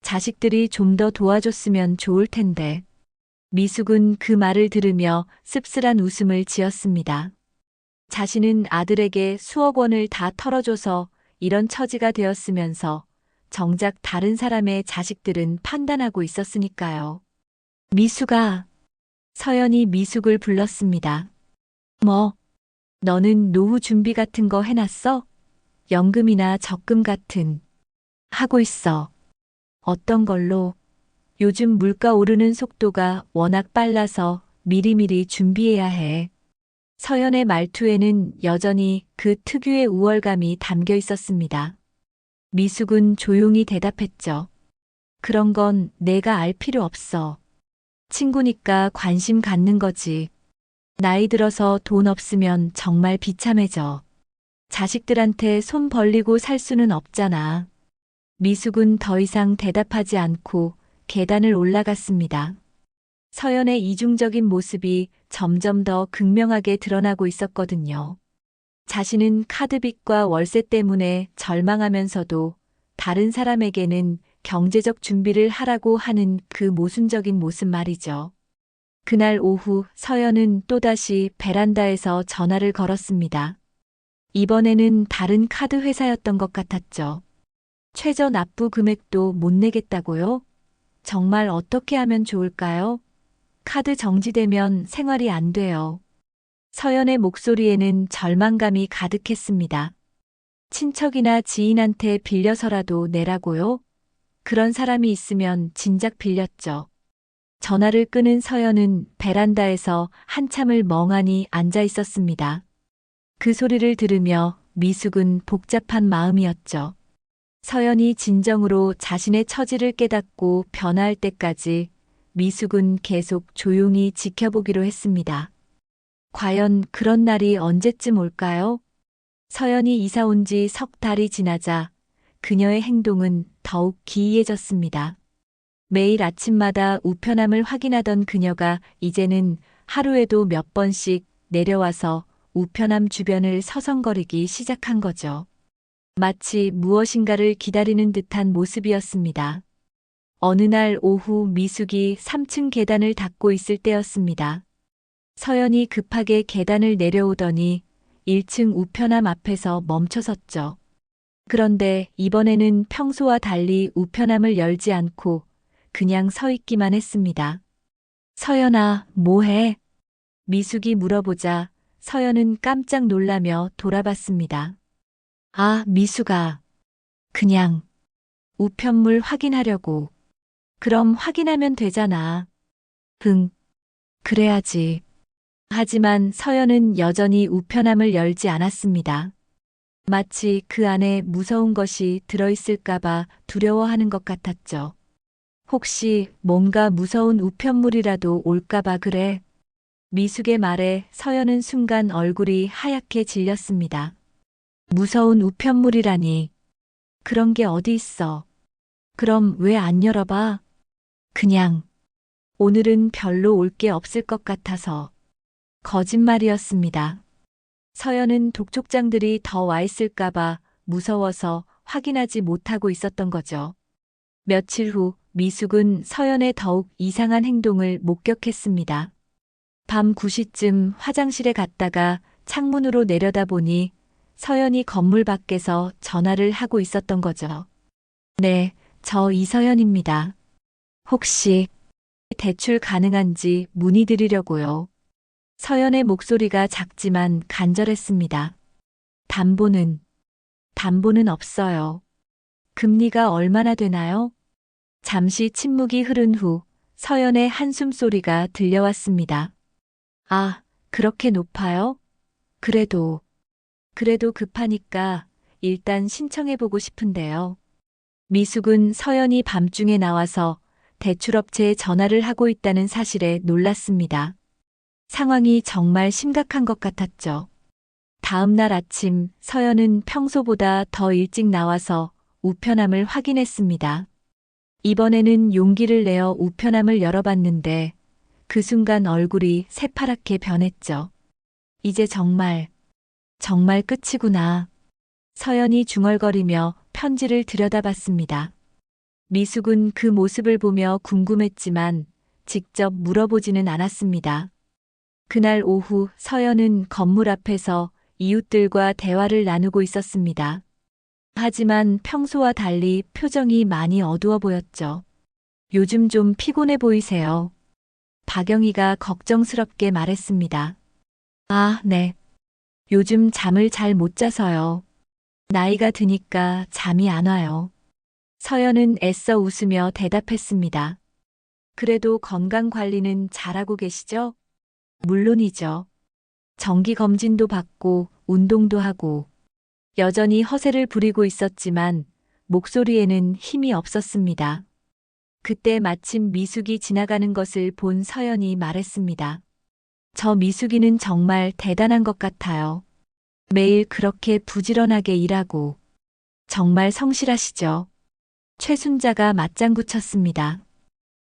자식들이 좀 더 도와줬으면 좋을 텐데. 미숙은 그 말을 들으며 씁쓸한 웃음을 지었습니다. 자신은 아들에게 수억 원을 다 털어줘서 이런 처지가 되었으면서 정작 다른 사람의 자식들은 판단하고 있었으니까요. 미숙아. 서연이 미숙을 불렀습니다. 뭐, 너는 노후 준비 같은 거 해놨어? 연금이나 적금 같은. 하고 있어. 어떤 걸로? 요즘 물가 오르는 속도가 워낙 빨라서 미리미리 준비해야 해. 서연의 말투에는 여전히 그 특유의 우월감이 담겨 있었습니다. 미숙은 조용히 대답했죠. 그런 건 내가 알 필요 없어. 친구니까 관심 갖는 거지. 나이 들어서 돈 없으면 정말 비참해져. 자식들한테 손 벌리고 살 수는 없잖아. 미숙은 더 이상 대답하지 않고 계단을 올라갔습니다. 서연의 이중적인 모습이 점점 더 극명하게 드러나고 있었거든요. 자신은 카드빚과 월세 때문에 절망하면서도 다른 사람에게는 경제적 준비를 하라고 하는 그 모순적인 모습 말이죠. 그날 오후 서연은 또다시 베란다에서 전화를 걸었습니다. 이번에는 다른 카드 회사였던 것 같았죠. 최저 납부 금액도 못 내겠다고요? 정말 어떻게 하면 좋을까요? 카드 정지되면 생활이 안 돼요. 서연의 목소리에는 절망감이 가득했습니다. 친척이나 지인한테 빌려서라도 내라고요? 그런 사람이 있으면 진작 빌렸죠. 전화를 끊은 서연은 베란다에서 한참을 멍하니 앉아 있었습니다. 그 소리를 들으며 미숙은 복잡한 마음이었죠. 서연이 진정으로 자신의 처지를 깨닫고 변화할 때까지 미숙은 계속 조용히 지켜보기로 했습니다. 과연 그런 날이 언제쯤 올까요? 서연이 이사 온 지 석 달이 지나자 그녀의 행동은 더욱 기이해졌습니다. 매일 아침마다 우편함을 확인하던 그녀가 이제는 하루에도 몇 번씩 내려와서 우편함 주변을 서성거리기 시작한 거죠. 마치 무엇인가를 기다리는 듯한 모습이었습니다. 어느 날 오후 미숙이 3층 계단을 닦고 있을 때였습니다. 서연이 급하게 계단을 내려오더니 1층 우편함 앞에서 멈춰섰죠. 그런데 이번에는 평소와 달리 우편함을 열지 않고 그냥 서 있기만 했습니다. 서연아, 뭐해? 미숙이 물어보자 서연은 깜짝 놀라며 돌아봤습니다. 아, 미숙아. 그냥 우편물 확인하려고. 그럼 확인하면 되잖아. 응, 그래야지. 하지만 서연은 여전히 우편함을 열지 않았습니다. 마치 그 안에 무서운 것이 들어있을까봐 두려워하는 것 같았죠. 혹시 뭔가 무서운 우편물이라도 올까봐 그래? 미숙의 말에 서연은 순간 얼굴이 하얗게 질렸습니다. 무서운 우편물이라니. 그런 게 어디 있어. 그럼 왜 안 열어봐? 그냥 오늘은 별로 올 게 없을 것 같아서. 거짓말이었습니다. 서연은 독촉장들이 더 와 있을까봐 무서워서 확인하지 못하고 있었던 거죠. 며칠 후 미숙은 서연의 더욱 이상한 행동을 목격했습니다. 밤 9시쯤 화장실에 갔다가 창문으로 내려다보니 서연이 건물 밖에서 전화를 하고 있었던 거죠. 네, 저 이서연입니다. 혹시 대출 가능한지 문의드리려고요. 서연의 목소리가 작지만 간절했습니다. 담보는 없어요. 금리가 얼마나 되나요? 잠시 침묵이 흐른 후 서연의 한숨 소리가 들려왔습니다. 아, 그렇게 높아요? 그래도 급하니까 일단 신청해보고 싶은데요. 미숙은 서연이 밤중에 나와서 대출업체에 전화를 하고 있다는 사실에 놀랐습니다. 상황이 정말 심각한 것 같았죠. 다음 날 아침 서연은 평소보다 더 일찍 나와서 우편함을 확인했습니다. 이번에는 용기를 내어 우편함을 열어봤는데 그 순간 얼굴이 새파랗게 변했죠. 이제 정말 끝이구나. 서연이 중얼거리며 편지를 들여다봤습니다. 미숙은 그 모습을 보며 궁금했지만 직접 물어보지는 않았습니다. 그날 오후 서연은 건물 앞에서 이웃들과 대화를 나누고 있었습니다. 하지만 평소와 달리 표정이 많이 어두워 보였죠. 요즘 좀 피곤해 보이세요. 박영희가 걱정스럽게 말했습니다. 아, 네. 요즘 잠을 잘 못 자서요. 나이가 드니까 잠이 안 와요. 서연은 애써 웃으며 대답했습니다. 그래도 건강 관리는 잘하고 계시죠? 물론이죠. 정기 검진도 받고 운동도 하고 여전히 허세를 부리고 있었지만 목소리에는 힘이 없었습니다. 그때 마침 미숙이 지나가는 것을 본 서연이 말했습니다. 저 미숙이는 정말 대단한 것 같아요. 매일 그렇게 부지런하게 일하고 정말 성실하시죠. 최순자가 맞장구 쳤습니다.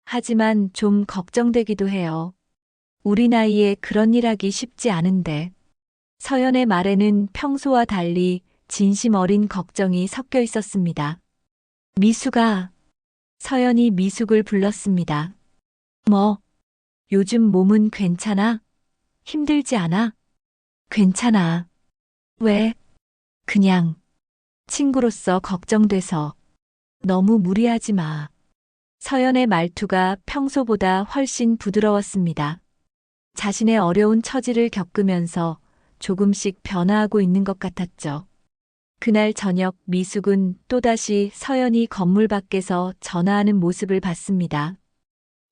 하지만 좀 걱정되기도 해요. 우리 나이에 그런 일 하기 쉽지 않은데. 서연의 말에는 평소와 달리 진심 어린 걱정이 섞여 있었습니다. 미숙아. 서연이 미숙을 불렀습니다. 뭐, 요즘 몸은 괜찮아? 힘들지 않아? 괜찮아. 왜? 그냥 친구로서 걱정돼서. 너무 무리하지 마. 서연의 말투가 평소보다 훨씬 부드러웠습니다. 자신의 어려운 처지를 겪으면서 조금씩 변화하고 있는 것 같았죠. 그날 저녁 미숙은 또다시 서연이 건물 밖에서 전화하는 모습을 봤습니다.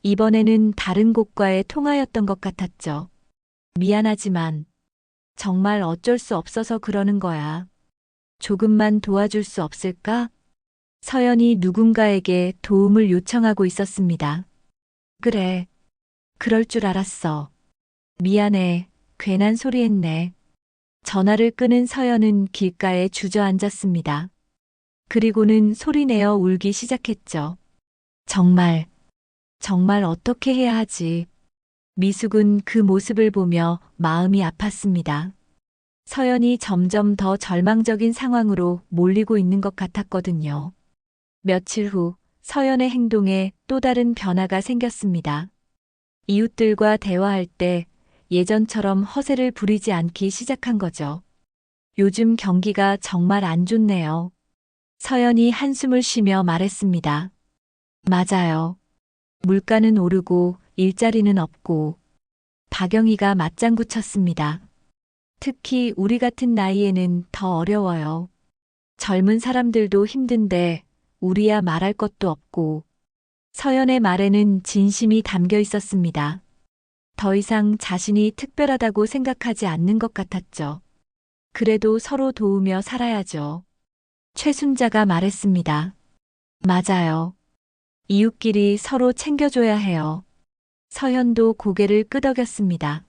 이번에는 다른 곳과의 통화였던 것 같았죠. 미안하지만 정말 어쩔 수 없어서 그러는 거야. 조금만 도와줄 수 없을까? 서연이 누군가에게 도움을 요청하고 있었습니다. 그래. 그럴 줄 알았어. 미안해. 괜한 소리 했네. 전화를 끊은 서연은 길가에 주저앉았습니다. 그리고는 소리내어 울기 시작했죠. 정말 어떻게 해야 하지? 미숙은 그 모습을 보며 마음이 아팠습니다. 서연이 점점 더 절망적인 상황으로 몰리고 있는 것 같았거든요. 며칠 후 서연의 행동에 또 다른 변화가 생겼습니다. 이웃들과 대화할 때 예전처럼 허세를 부리지 않기 시작한 거죠. 요즘 경기가 정말 안 좋네요. 서연이 한숨을 쉬며 말했습니다. 맞아요. 물가는 오르고 일자리는 없고. 박영희가 맞장구 쳤습니다. 특히 우리 같은 나이에는 더 어려워요. 젊은 사람들도 힘든데 우리야 말할 것도 없고. 서연의 말에는 진심이 담겨 있었습니다. 더 이상 자신이 특별하다고 생각하지 않는 것 같았죠. 그래도 서로 도우며 살아야죠. 최순자가 말했습니다. 맞아요. 이웃끼리 서로 챙겨줘야 해요. 서연도 고개를 끄덕였습니다.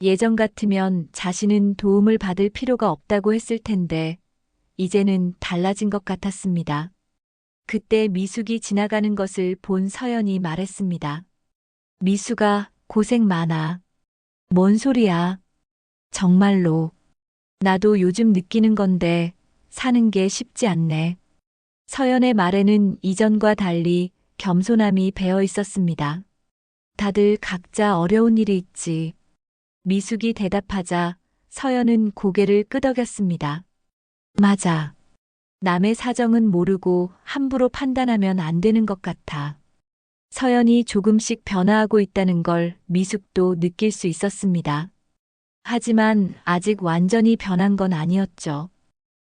예전 같으면 자신은 도움을 받을 필요가 없다고 했을 텐데 이제는 달라진 것 같았습니다. 그때 미숙이 지나가는 것을 본 서연이 말했습니다. 미숙아, 고생 많아. 뭔 소리야. 정말로. 나도 요즘 느끼는 건데 사는 게 쉽지 않네. 서연의 말에는 이전과 달리 겸손함이 배어 있었습니다. 다들 각자 어려운 일이 있지. 미숙이 대답하자 서연은 고개를 끄덕였습니다. 맞아. 남의 사정은 모르고 함부로 판단하면 안 되는 것 같아. 서연이 조금씩 변화하고 있다는 걸 미숙도 느낄 수 있었습니다. 하지만 아직 완전히 변한 건 아니었죠.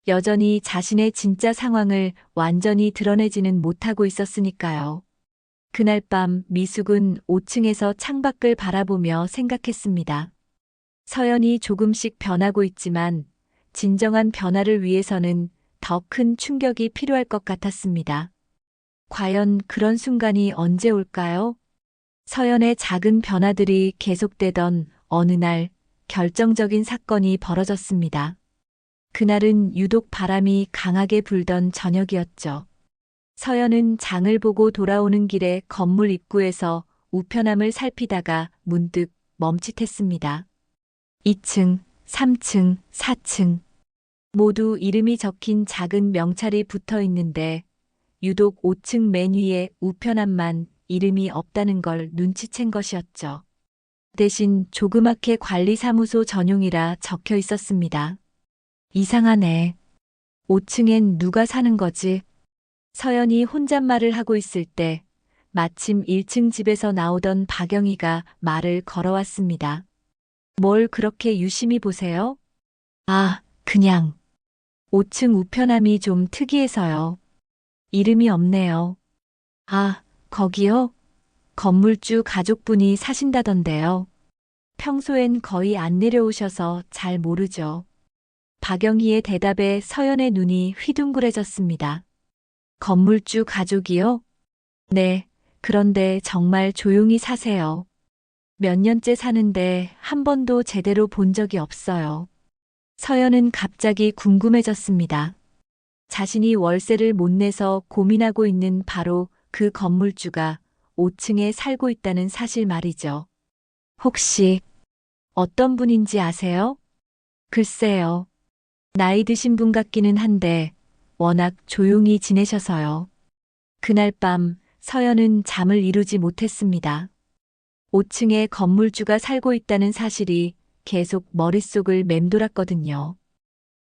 여전히 자신의 진짜 상황을 완전히 드러내지는 못하고 있었으니까요. 그날 밤 미숙은 5층에서 창밖을 바라보며 생각했습니다. 서연이 조금씩 변하고 있지만 진정한 변화를 위해서는 더 큰 충격이 필요할 것 같았습니다. 과연 그런 순간이 언제 올까요? 서연의 작은 변화들이 계속되던 어느 날 결정적인 사건이 벌어졌습니다. 그날은 유독 바람이 강하게 불던 저녁이었죠. 서연은 장을 보고 돌아오는 길에 건물 입구에서 우편함을 살피다가 문득 멈칫했습니다. 2층, 3층, 4층. 모두 이름이 적힌 작은 명찰이 붙어 있는데 유독 5층 맨 위에 우편함만 이름이 없다는 걸 눈치챈 것이었죠. 대신 조그맣게 관리사무소 전용이라 적혀 있었습니다. 이상하네. 5층엔 누가 사는 거지? 서연이 혼잣말을 하고 있을 때 마침 1층 집에서 나오던 박영희가 말을 걸어왔습니다. 뭘 그렇게 유심히 보세요? 아, 그냥. 5층 우편함이 좀 특이해서요. 이름이 없네요. 아, 거기요? 건물주 가족분이 사신다던데요. 평소엔 거의 안 내려오셔서 잘 모르죠. 박영희의 대답에 서연의 눈이 휘둥그레졌습니다. 건물주 가족이요? 네, 그런데 정말 조용히 사세요. 몇 년째 사는데 한 번도 제대로 본 적이 없어요. 서연은 갑자기 궁금해졌습니다. 자신이 월세를 못 내서 고민하고 있는 바로 그 건물주가 5층에 살고 있다는 사실 말이죠. 혹시 어떤 분인지 아세요? 글쎄요. 나이 드신 분 같기는 한데 워낙 조용히 지내셔서요. 그날 밤 서연은 잠을 이루지 못했습니다. 5층에 건물주가 살고 있다는 사실이 계속 머릿속을 맴돌았거든요.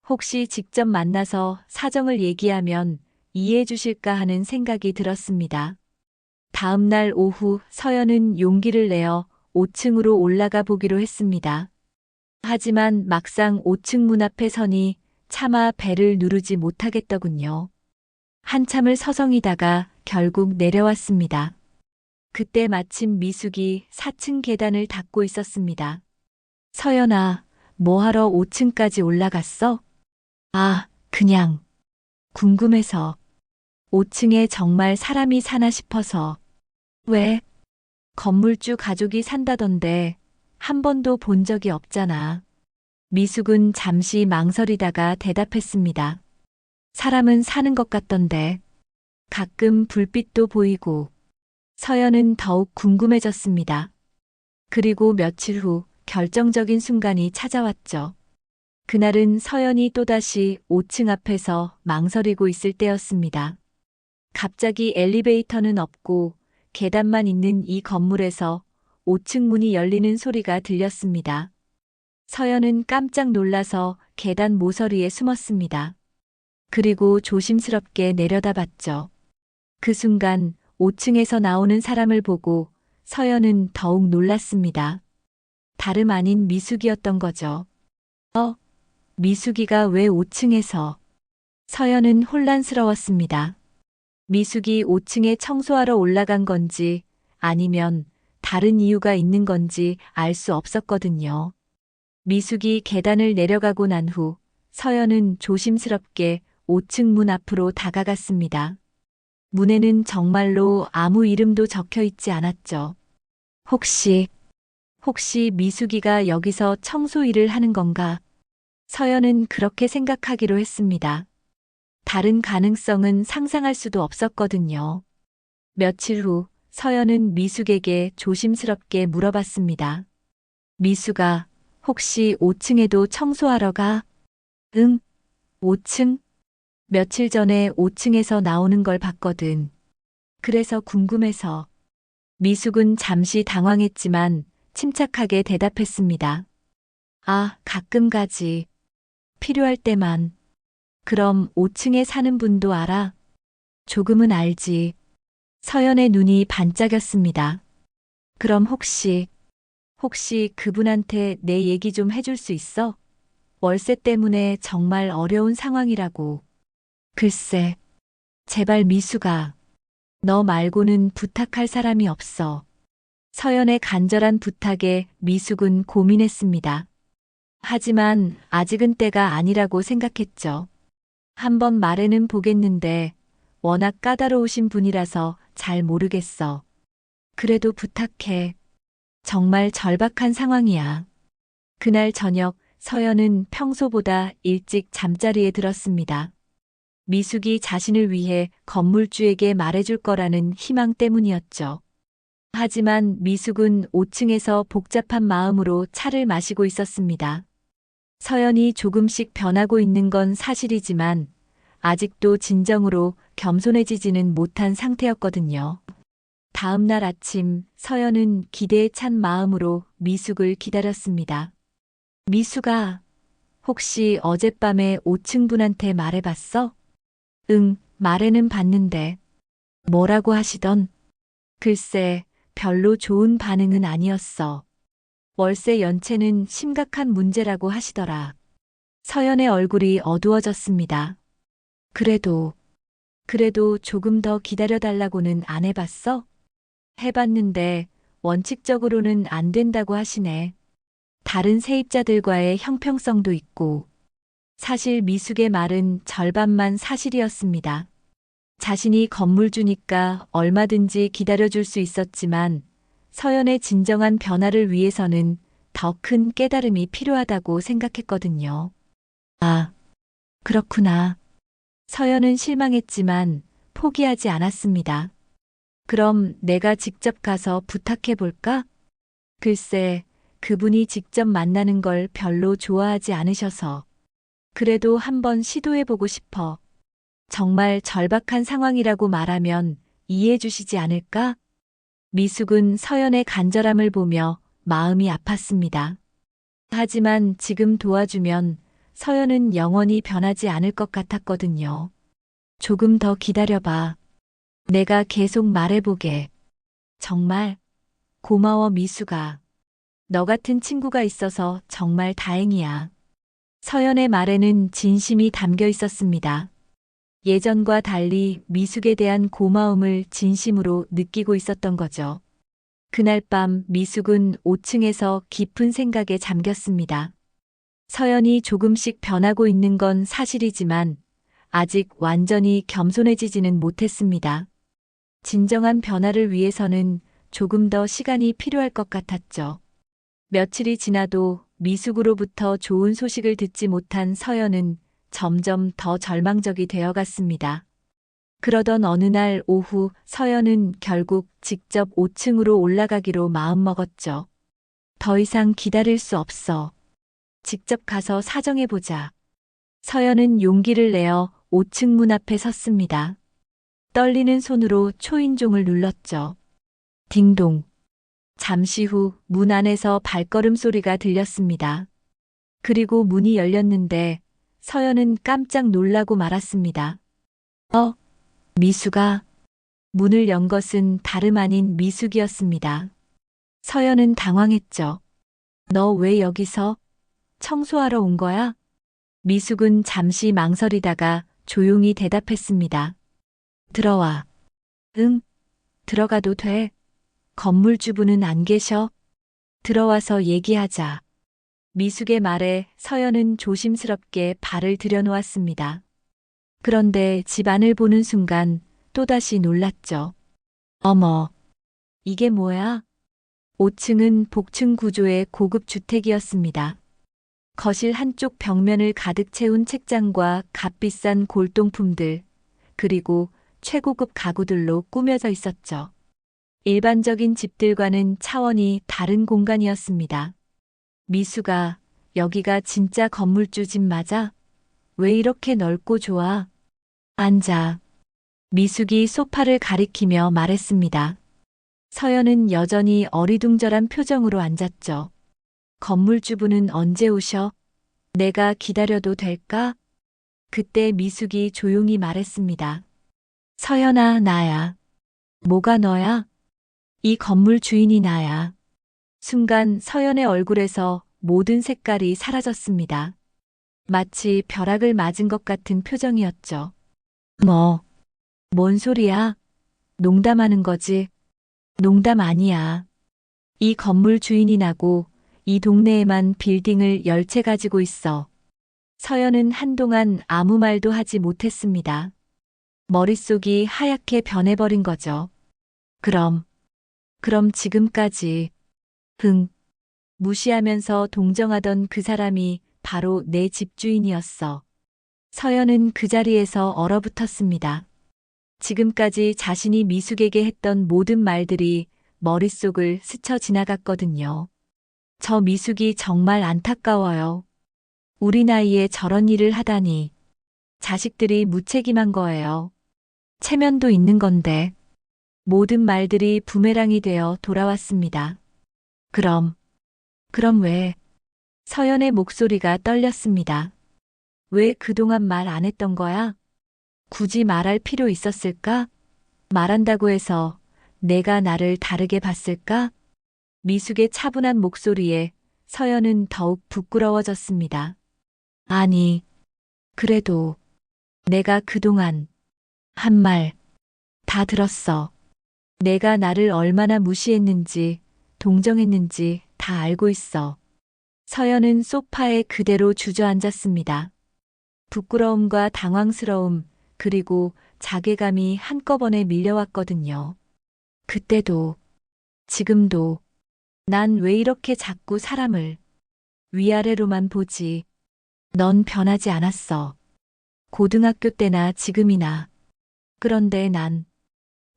혹시 직접 만나서 사정을 얘기하면 이해해 주실까 하는 생각이 들었습니다. 다음 날 오후 서연은 용기를 내어 5층으로 올라가 보기로 했습니다. 하지만 막상 5층 문 앞에 서니 차마 배를 누르지 못하겠더군요. 한참을 서성이다가 결국 내려왔습니다. 그때 마침 미숙이 4층 계단을 닦고 있었습니다. 서연아, 뭐하러 5층까지 올라갔어? 아, 그냥 궁금해서. 5층에 정말 사람이 사나 싶어서. 왜? 건물주 가족이 산다던데 한 번도 본 적이 없잖아. 미숙은 잠시 망설이다가 대답했습니다. 사람은 사는 것 같던데. 가끔 불빛도 보이고. 서연은 더욱 궁금해졌습니다. 그리고 며칠 후 결정적인 순간이 찾아왔죠. 그날은 서연이 또다시 5층 앞에서 망설이고 있을 때였습니다. 갑자기 엘리베이터는 없고 계단만 있는 이 건물에서 5층 문이 열리는 소리가 들렸습니다. 서연은 깜짝 놀라서 계단 모서리에 숨었습니다. 그리고 조심스럽게 내려다봤죠. 그 순간 5층에서 나오는 사람을 보고 서연은 더욱 놀랐습니다. 다름 아닌 미숙이었던 거죠. 미숙이가 왜 5층에서? 서연은 혼란스러웠습니다. 미숙이 5층에 청소하러 올라간 건지 아니면 다른 이유가 있는 건지 알 수 없었거든요. 미숙이 계단을 내려가고 난 후 서연은 조심스럽게 5층 문 앞으로 다가갔습니다. 문에는 정말로 아무 이름도 적혀 있지 않았죠. 혹시 미숙이가 여기서 청소 일을 하는 건가? 서연은 그렇게 생각하기로 했습니다. 다른 가능성은 상상할 수도 없었거든요. 며칠 후 서연은 미숙에게 조심스럽게 물어봤습니다. 미숙아, 혹시 5층에도 청소하러 가? 응, 5층? 며칠 전에 5층에서 나오는 걸 봤거든. 그래서 궁금해서. 미숙은 잠시 당황했지만 침착하게 대답했습니다. 아, 가끔 가지. 필요할 때만. 그럼 5층에 사는 분도 알아? 조금은 알지. 서연의 눈이 반짝였습니다. 그럼 혹시 그분한테 내 얘기 좀 해줄 수 있어? 월세 때문에 정말 어려운 상황이라고. 글쎄, 제발 미숙아. 너 말고는 부탁할 사람이 없어. 서연의 간절한 부탁에 미숙은 고민했습니다. 하지만 아직은 때가 아니라고 생각했죠. 한번 말해는 보겠는데 워낙 까다로우신 분이라서 잘 모르겠어. 그래도 부탁해. 정말 절박한 상황이야. 그날 저녁 서연은 평소보다 일찍 잠자리에 들었습니다. 미숙이 자신을 위해 건물주에게 말해줄 거라는 희망 때문이었죠. 하지만 미숙은 5층에서 복잡한 마음으로 차를 마시고 있었습니다. 서연이 조금씩 변하고 있는 건 사실이지만 아직도 진정으로 겸손해지지는 못한 상태였거든요. 다음 날 아침 서연은 기대에 찬 마음으로 미숙을 기다렸습니다. 미숙아, 혹시 어젯밤에 5층 분한테 말해봤어? 응, 말해는 봤는데. 뭐라고 하시던? 글쎄, 별로 좋은 반응은 아니었어. 월세 연체는 심각한 문제라고 하시더라. 서연의 얼굴이 어두워졌습니다. 그래도 조금 더 기다려달라고는 안 해봤어? 해봤는데 원칙적으로는 안 된다고 하시네. 다른 세입자들과의 형평성도 있고. 사실 미숙의 말은 절반만 사실이었습니다. 자신이 건물주니까 얼마든지 기다려줄 수 있었지만 서연의 진정한 변화를 위해서는 더 큰 깨달음이 필요하다고 생각했거든요. 아, 그렇구나. 서연은 실망했지만 포기하지 않았습니다. 그럼 내가 직접 가서 부탁해 볼까? 글쎄, 그분이 직접 만나는 걸 별로 좋아하지 않으셔서. 그래도 한번 시도해 보고 싶어. 정말 절박한 상황이라고 말하면 이해해 주시지 않을까? 미숙은 서연의 간절함을 보며 마음이 아팠습니다. 하지만 지금 도와주면 서연은 영원히 변하지 않을 것 같았거든요. 조금 더 기다려봐. 내가 계속 말해보게. 정말 고마워 미숙아. 너 같은 친구가 있어서 정말 다행이야. 서연의 말에는 진심이 담겨 있었습니다. 예전과 달리 미숙에 대한 고마움을 진심으로 느끼고 있었던 거죠. 그날 밤 미숙은 5층에서 깊은 생각에 잠겼습니다. 서연이 조금씩 변하고 있는 건 사실이지만 아직 완전히 겸손해지지는 못했습니다. 진정한 변화를 위해서는 조금 더 시간이 필요할 것 같았죠. 며칠이 지나도 미숙으로부터 좋은 소식을 듣지 못한 서연은 점점 더 절망적이 되어갔습니다. 그러던 어느 날 오후 서연은 결국 직접 5층으로 올라가기로 마음먹었죠. 더 이상 기다릴 수 없어. 직접 가서 사정해보자. 서연은 용기를 내어 5층 문 앞에 섰습니다. 떨리는 손으로 초인종을 눌렀죠. 딩동. 잠시 후 문 안에서 발걸음 소리가 들렸습니다. 그리고 문이 열렸는데 서연은 깜짝 놀라고 말았습니다. 미숙아. 문을 연 것은 다름 아닌 미숙이었습니다. 서연은 당황했죠. 너 왜 여기서? 청소하러 온 거야? 미숙은 잠시 망설이다가 조용히 대답했습니다. 들어와. 응, 들어가도 돼. 건물주분은 안 계셔? 들어와서 얘기하자. 미숙의 말에 서연은 조심스럽게 발을 들여놓았습니다. 그런데 집 안을 보는 순간 또다시 놀랐죠. 어머, 이게 뭐야? 5층은 복층 구조의 고급 주택이었습니다. 거실 한쪽 벽면을 가득 채운 책장과 값비싼 골동품들, 그리고 최고급 가구들로 꾸며져 있었죠. 일반적인 집들과는 차원이 다른 공간이었습니다. 미숙아, 여기가 진짜 건물주 집 맞아? 왜 이렇게 넓고 좋아? 앉아. 미숙이 소파를 가리키며 말했습니다. 서연은 여전히 어리둥절한 표정으로 앉았죠. 건물주분은 언제 오셔? 내가 기다려도 될까? 그때 미숙이 조용히 말했습니다. 서연아, 나야. 뭐가 너야? 이 건물 주인이 나야. 순간 서연의 얼굴에서 모든 색깔이 사라졌습니다. 마치 벼락을 맞은 것 같은 표정이었죠. 뭔 소리야? 농담하는 거지? 농담 아니야. 이 건물 주인이 나고 이 동네에만 빌딩을 10채 가지고 있어. 서연은 한동안 아무 말도 하지 못했습니다. 머릿속이 하얗게 변해버린 거죠. 그럼 지금까지, 무시하면서 동정하던 그 사람이 바로 내 집주인이었어. 서연은 그 자리에서 얼어붙었습니다. 지금까지 자신이 미숙에게 했던 모든 말들이 머릿속을 스쳐 지나갔거든요. 저 미숙이 정말 안타까워요. 우리 나이에 저런 일을 하다니. 자식들이 무책임한 거예요. 체면도 있는 건데. 모든 말들이 부메랑이 되어 돌아왔습니다. 그럼 왜? 서연의 목소리가 떨렸습니다. 왜 그동안 말 안 했던 거야? 굳이 말할 필요 있었을까? 말한다고 해서 내가 나를 다르게 봤을까? 미숙의 차분한 목소리에 서연은 더욱 부끄러워졌습니다. 아니, 그래도 내가 그동안 한 말 다 들었어. 내가 나를 얼마나 무시했는지, 동정했는지 다 알고 있어. 서연은 소파에 그대로 주저앉았습니다. 부끄러움과 당황스러움, 그리고 자괴감이 한꺼번에 밀려왔거든요. 그때도, 지금도, 난 왜 이렇게 자꾸 사람을 위아래로만 보지? 넌 변하지 않았어. 고등학교 때나 지금이나. 그런데 난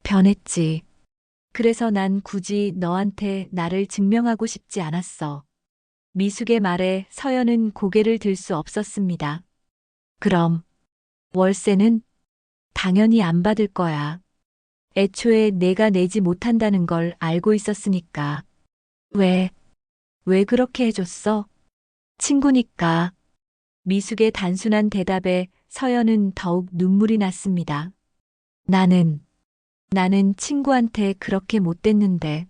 변했지. 그래서 난 굳이 너한테 나를 증명하고 싶지 않았어. 미숙의 말에 서연은 고개를 들 수 없었습니다. 그럼 월세는 당연히 안 받을 거야. 애초에 내가 내지 못한다는 걸 알고 있었으니까. 왜 그렇게 해줬어? 친구니까. 미숙의 단순한 대답에 서연은 더욱 눈물이 났습니다. 나는 친구한테 그렇게 못됐는데.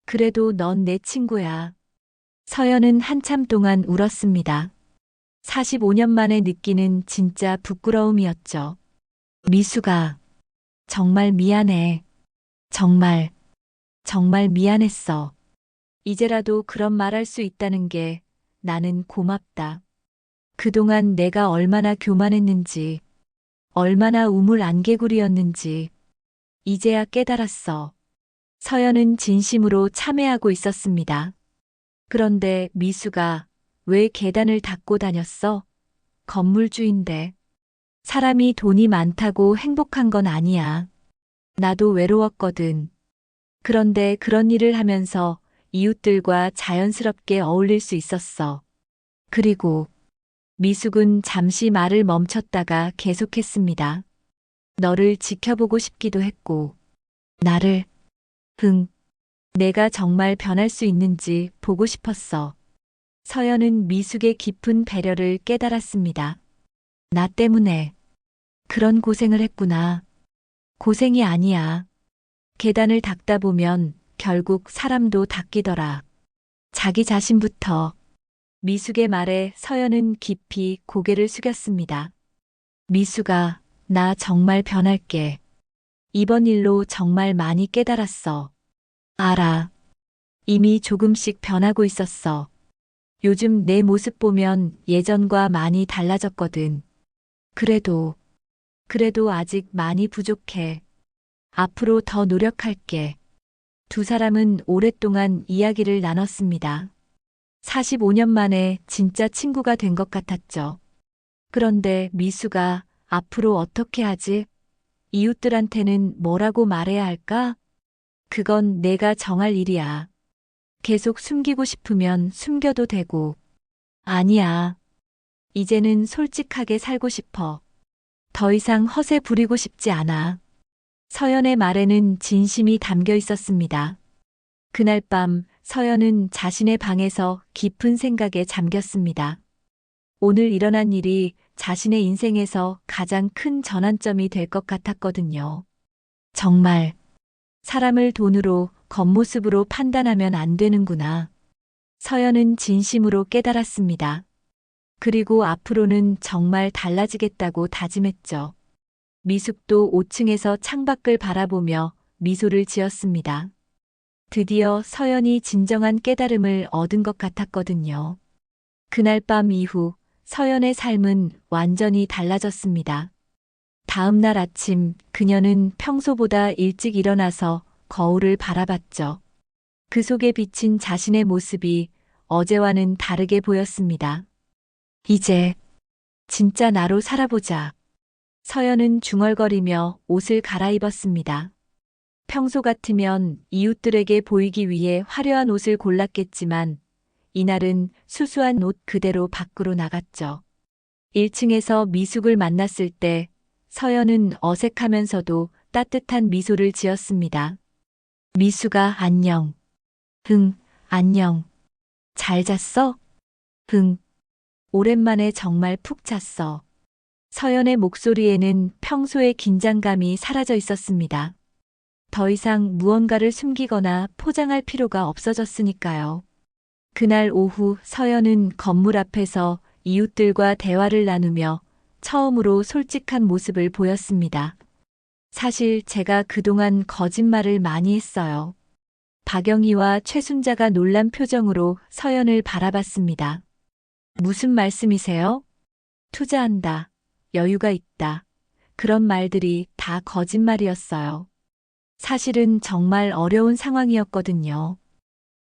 그래도 넌 내 친구야. 서연은 한참 동안 울었습니다. 45년 만에 느끼는 진짜 부끄러움이었죠. 미숙아, 정말 미안해. 정말 미안했어. 이제라도 그런 말할 수 있다는 게 나는 고맙다. 그동안 내가 얼마나 교만했는지, 얼마나 우물 안개구리였는지, 이제야 깨달았어. 서연은 진심으로 참회하고 있었습니다. 그런데 미숙아, 왜 계단을 닦고 다녔어? 건물주인데. 사람이 돈이 많다고 행복한 건 아니야. 나도 외로웠거든. 그런데 그런 일을 하면서 이웃들과 자연스럽게 어울릴 수 있었어. 그리고 미숙은 잠시 말을 멈췄다가 계속했습니다. 너를 지켜보고 싶기도 했고, 나를, 내가 정말 변할 수 있는지 보고 싶었어. 서연은 미숙의 깊은 배려를 깨달았습니다. 나 때문에 그런 고생을 했구나. 고생이 아니야. 계단을 닦다 보면 결국 사람도 닦이더라. 자기 자신부터. 미숙의 말에 서연은 깊이 고개를 숙였습니다. 미숙아, 나 정말 변할게. 이번 일로 정말 많이 깨달았어. 알아. 이미 조금씩 변하고 있었어. 요즘 내 모습 보면 예전과 많이 달라졌거든. 그래도 아직 많이 부족해. 앞으로 더 노력할게. 두 사람은 오랫동안 이야기를 나눴습니다. 45년 만에 진짜 친구가 된 것 같았죠. 그런데 미수가 앞으로 어떻게 하지? 이웃들한테는 뭐라고 말해야 할까? 그건 내가 정할 일이야. 계속 숨기고 싶으면 숨겨도 되고. 아니야. 이제는 솔직하게 살고 싶어. 더 이상 허세 부리고 싶지 않아. 서연의 말에는 진심이 담겨 있었습니다. 그날 밤 서연은 자신의 방에서 깊은 생각에 잠겼습니다. 오늘 일어난 일이 자신의 인생에서 가장 큰 전환점이 될 것 같았거든요. 정말 사람을 돈으로 겉모습으로 판단하면 안 되는구나. 서연은 진심으로 깨달았습니다. 그리고 앞으로는 정말 달라지겠다고 다짐했죠. 미숙도 5층에서 창밖을 바라보며 미소를 지었습니다. 드디어 서연이 진정한 깨달음을 얻은 것 같았거든요. 그날 밤 이후 서연의 삶은 완전히 달라졌습니다. 다음 날 아침 그녀는 평소보다 일찍 일어나서 거울을 바라봤죠. 그 속에 비친 자신의 모습이 어제와는 다르게 보였습니다. 이제 진짜 나로 살아보자. 서연은 중얼거리며 옷을 갈아입었습니다. 평소 같으면 이웃들에게 보이기 위해 화려한 옷을 골랐겠지만 이날은 수수한 옷 그대로 밖으로 나갔죠. 1층에서 미숙을 만났을 때 서연은 어색하면서도 따뜻한 미소를 지었습니다. 미숙아, 안녕. 응, 안녕. 잘 잤어? 응. 오랜만에 정말 푹 잤어. 서연의 목소리에는 평소의 긴장감이 사라져 있었습니다. 더 이상 무언가를 숨기거나 포장할 필요가 없어졌으니까요. 그날 오후 서연은 건물 앞에서 이웃들과 대화를 나누며 처음으로 솔직한 모습을 보였습니다. 사실 제가 그동안 거짓말을 많이 했어요. 박영희와 최순자가 놀란 표정으로 서연을 바라봤습니다. 무슨 말씀이세요? 투자한다. 여유가 있다. 그런 말들이 다 거짓말이었어요. 사실은 정말 어려운 상황이었거든요.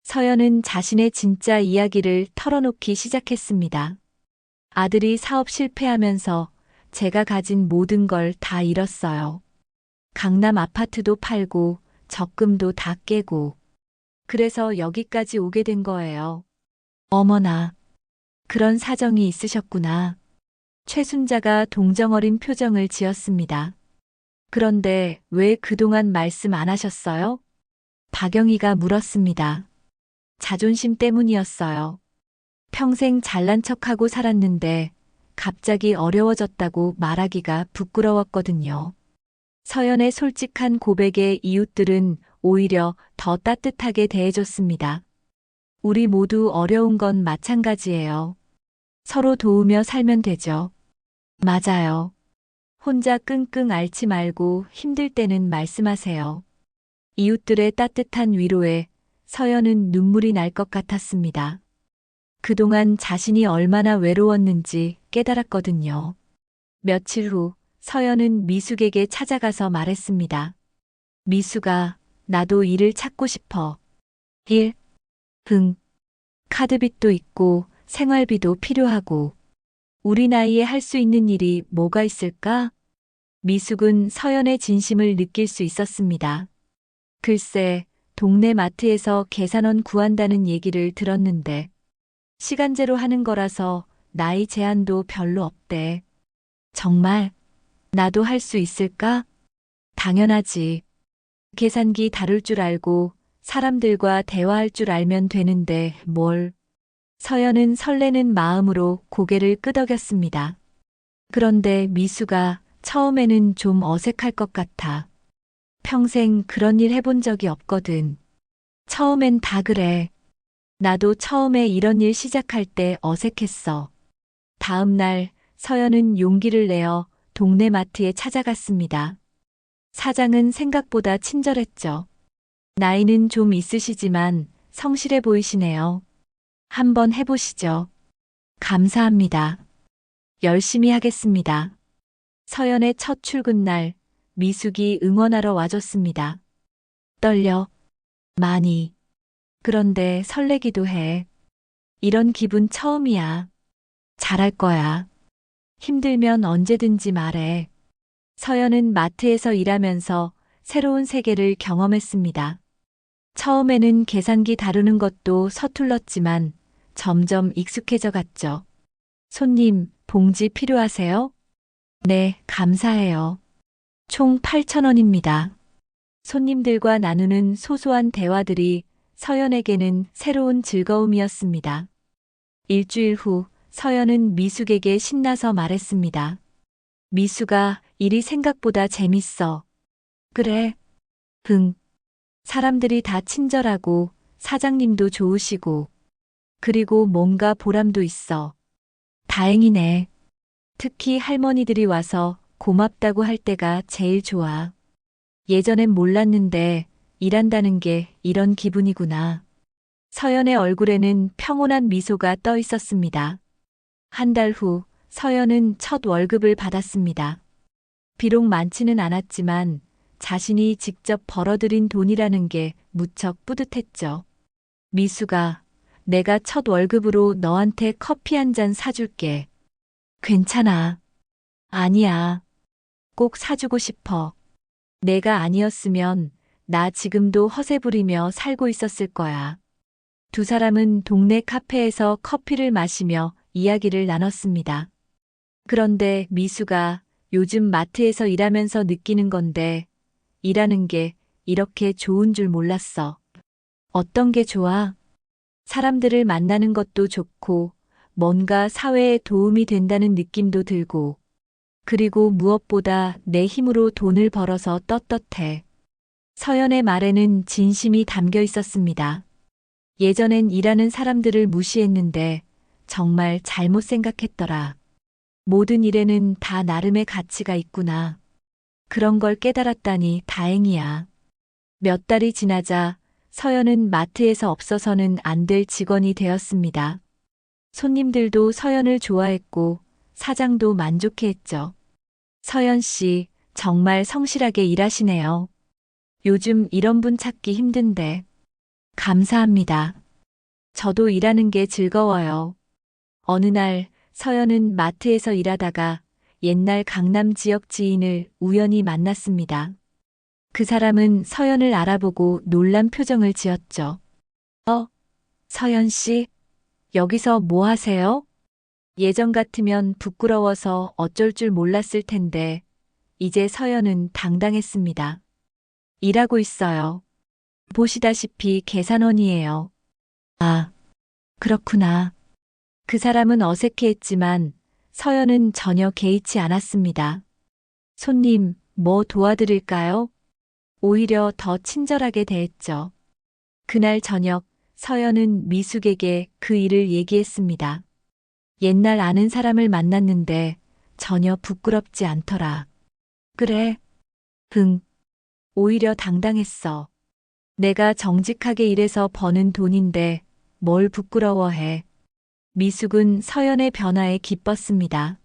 서연은 자신의 진짜 이야기를 털어놓기 시작했습니다. 아들이 사업 실패하면서 제가 가진 모든 걸 다 잃었어요. 강남 아파트도 팔고 적금도 다 깨고. 그래서 여기까지 오게 된 거예요. 어머나, 그런 사정이 있으셨구나. 최순자가 동정어린 표정을 지었습니다. 그런데 왜 그동안 말씀 안 하셨어요? 박영희가 물었습니다. 자존심 때문이었어요. 평생 잘난 척하고 살았는데 갑자기 어려워졌다고 말하기가 부끄러웠거든요. 서연의 솔직한 고백에 이웃들은 오히려 더 따뜻하게 대해줬습니다. 우리 모두 어려운 건 마찬가지예요. 서로 도우며 살면 되죠. 맞아요. 혼자 끙끙 앓지 말고 힘들 때는 말씀하세요. 이웃들의 따뜻한 위로에 서연은 눈물이 날 것 같았습니다. 그동안 자신이 얼마나 외로웠는지 깨달았거든요. 며칠 후 서연은 미숙에게 찾아가서 말했습니다. 미숙아, 나도 일을 찾고 싶어. 일? 응. 카드빚도 있고 생활비도 필요하고. 우리 나이에 할 수 있는 일이 뭐가 있을까? 미숙은 서연의 진심을 느낄 수 있었습니다. 글쎄, 동네 마트에서 계산원 구한다는 얘기를 들었는데 시간제로 하는 거라서 나이 제한도 별로 없대. 정말? 나도 할 수 있을까? 당연하지. 계산기 다룰 줄 알고 사람들과 대화할 줄 알면 되는데 뭘. 서연은 설레는 마음으로 고개를 끄덕였습니다. 그런데 미수가 처음에는 좀 어색할 것 같아. 평생 그런 일 해본 적이 없거든. 처음엔 다 그래. 나도 처음에 이런 일 시작할 때 어색했어. 다음 날 서연은 용기를 내어 동네 마트에 찾아갔습니다. 사장은 생각보다 친절했죠. 나이는 좀 있으시지만 성실해 보이시네요. 한번 해보시죠. 감사합니다. 열심히 하겠습니다. 서연의 첫 출근 날 미숙이 응원하러 와줬습니다. 떨려. 많이. 그런데 설레기도 해. 이런 기분 처음이야. 잘할 거야. 힘들면 언제든지 말해. 서연은 마트에서 일하면서 새로운 세계를 경험했습니다. 처음에는 계산기 다루는 것도 서툴렀지만 점점 익숙해져 갔죠. 손님, 봉지 필요하세요? 네, 감사해요. 총 8,000원입니다. 손님들과 나누는 소소한 대화들이 서연에게는 새로운 즐거움이었습니다. 일주일 후 서연은 미숙에게 신나서 말했습니다. 미숙아, 일이 생각보다 재밌어. 그래. 응. 사람들이 다 친절하고 사장님도 좋으시고 그리고 뭔가 보람도 있어. 다행이네. 특히 할머니들이 와서 고맙다고 할 때가 제일 좋아. 예전엔 몰랐는데 일한다는 게 이런 기분이구나. 서연의 얼굴에는 평온한 미소가 떠 있었습니다. 한 달 후 서연은 첫 월급을 받았습니다. 비록 많지는 않았지만 자신이 직접 벌어들인 돈이라는 게 무척 뿌듯했죠. 미숙아, 내가 첫 월급으로 너한테 커피 한 잔 사줄게. 괜찮아. 아니야. 꼭 사주고 싶어. 내가 아니었으면 나 지금도 허세 부리며 살고 있었을 거야. 두 사람은 동네 카페에서 커피를 마시며 이야기를 나눴습니다. 그런데 미수가 요즘 마트에서 일하면서 느끼는 건데, 일하는 게 이렇게 좋은 줄 몰랐어. 어떤 게 좋아? 사람들을 만나는 것도 좋고, 뭔가 사회에 도움이 된다는 느낌도 들고, 그리고 무엇보다 내 힘으로 돈을 벌어서 떳떳해. 서연의 말에는 진심이 담겨 있었습니다. 예전엔 일하는 사람들을 무시했는데 정말 잘못 생각했더라. 모든 일에는 다 나름의 가치가 있구나. 그런 걸 깨달았다니 다행이야. 몇 달이 지나자 서연은 마트에서 없어서는 안 될 직원이 되었습니다. 손님들도 서연을 좋아했고 사장도 만족해했죠. 서연 씨, 정말 성실하게 일하시네요. 요즘 이런 분 찾기 힘든데. 감사합니다. 저도 일하는 게 즐거워요. 어느 날 서연은 마트에서 일하다가 옛날 강남 지역 지인을 우연히 만났습니다. 그 사람은 서연을 알아보고 놀란 표정을 지었죠. 서연 씨, 여기서 뭐 하세요? 예전 같으면 부끄러워서 어쩔 줄 몰랐을 텐데, 이제 서연은 당당했습니다. 일하고 있어요. 보시다시피 계산원이에요. 아, 그렇구나. 그 사람은 어색해했지만 서연은 전혀 개의치 않았습니다. 손님, 뭐 도와드릴까요? 오히려 더 친절하게 대했죠. 그날 저녁 서연은 미숙에게 그 일을 얘기했습니다. 옛날 아는 사람을 만났는데 전혀 부끄럽지 않더라. 그래? 응. 오히려 당당했어. 내가 정직하게 일해서 버는 돈인데 뭘 부끄러워해. 미숙은 서연의 변화에 기뻤습니다.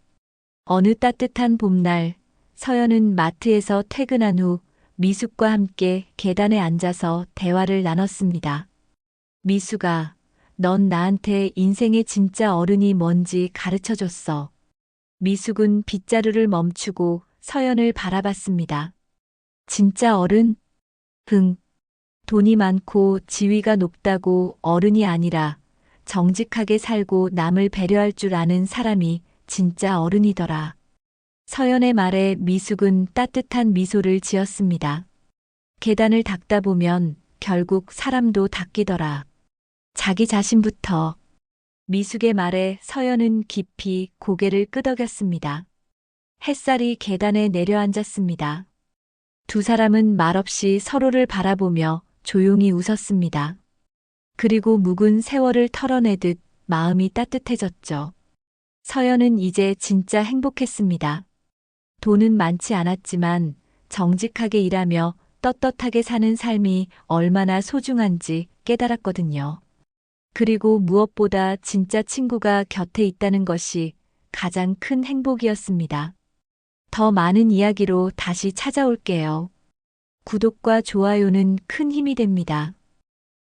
어느 따뜻한 봄날, 서연은 마트에서 퇴근한 후 미숙과 함께 계단에 앉아서 대화를 나눴습니다. 미숙아, 넌 나한테 인생의 진짜 어른이 뭔지 가르쳐 줬어. 미숙은 빗자루를 멈추고 서연을 바라봤습니다. 진짜 어른? 응. 돈이 많고 지위가 높다고 어른이 아니라 정직하게 살고 남을 배려할 줄 아는 사람이 진짜 어른이더라. 서연의 말에 미숙은 따뜻한 미소를 지었습니다. 계단을 닦다 보면 결국 사람도 닦이더라. 자기 자신부터. 미숙의 말에 서연은 깊이 고개를 끄덕였습니다. 햇살이 계단에 내려앉았습니다. 두 사람은 말없이 서로를 바라보며 조용히 웃었습니다. 그리고 묵은 세월을 털어내듯 마음이 따뜻해졌죠. 서연은 이제 진짜 행복했습니다. 돈은 많지 않았지만 정직하게 일하며 떳떳하게 사는 삶이 얼마나 소중한지 깨달았거든요. 그리고 무엇보다 진짜 친구가 곁에 있다는 것이 가장 큰 행복이었습니다. 더 많은 이야기로 다시 찾아올게요. 구독과 좋아요는 큰 힘이 됩니다.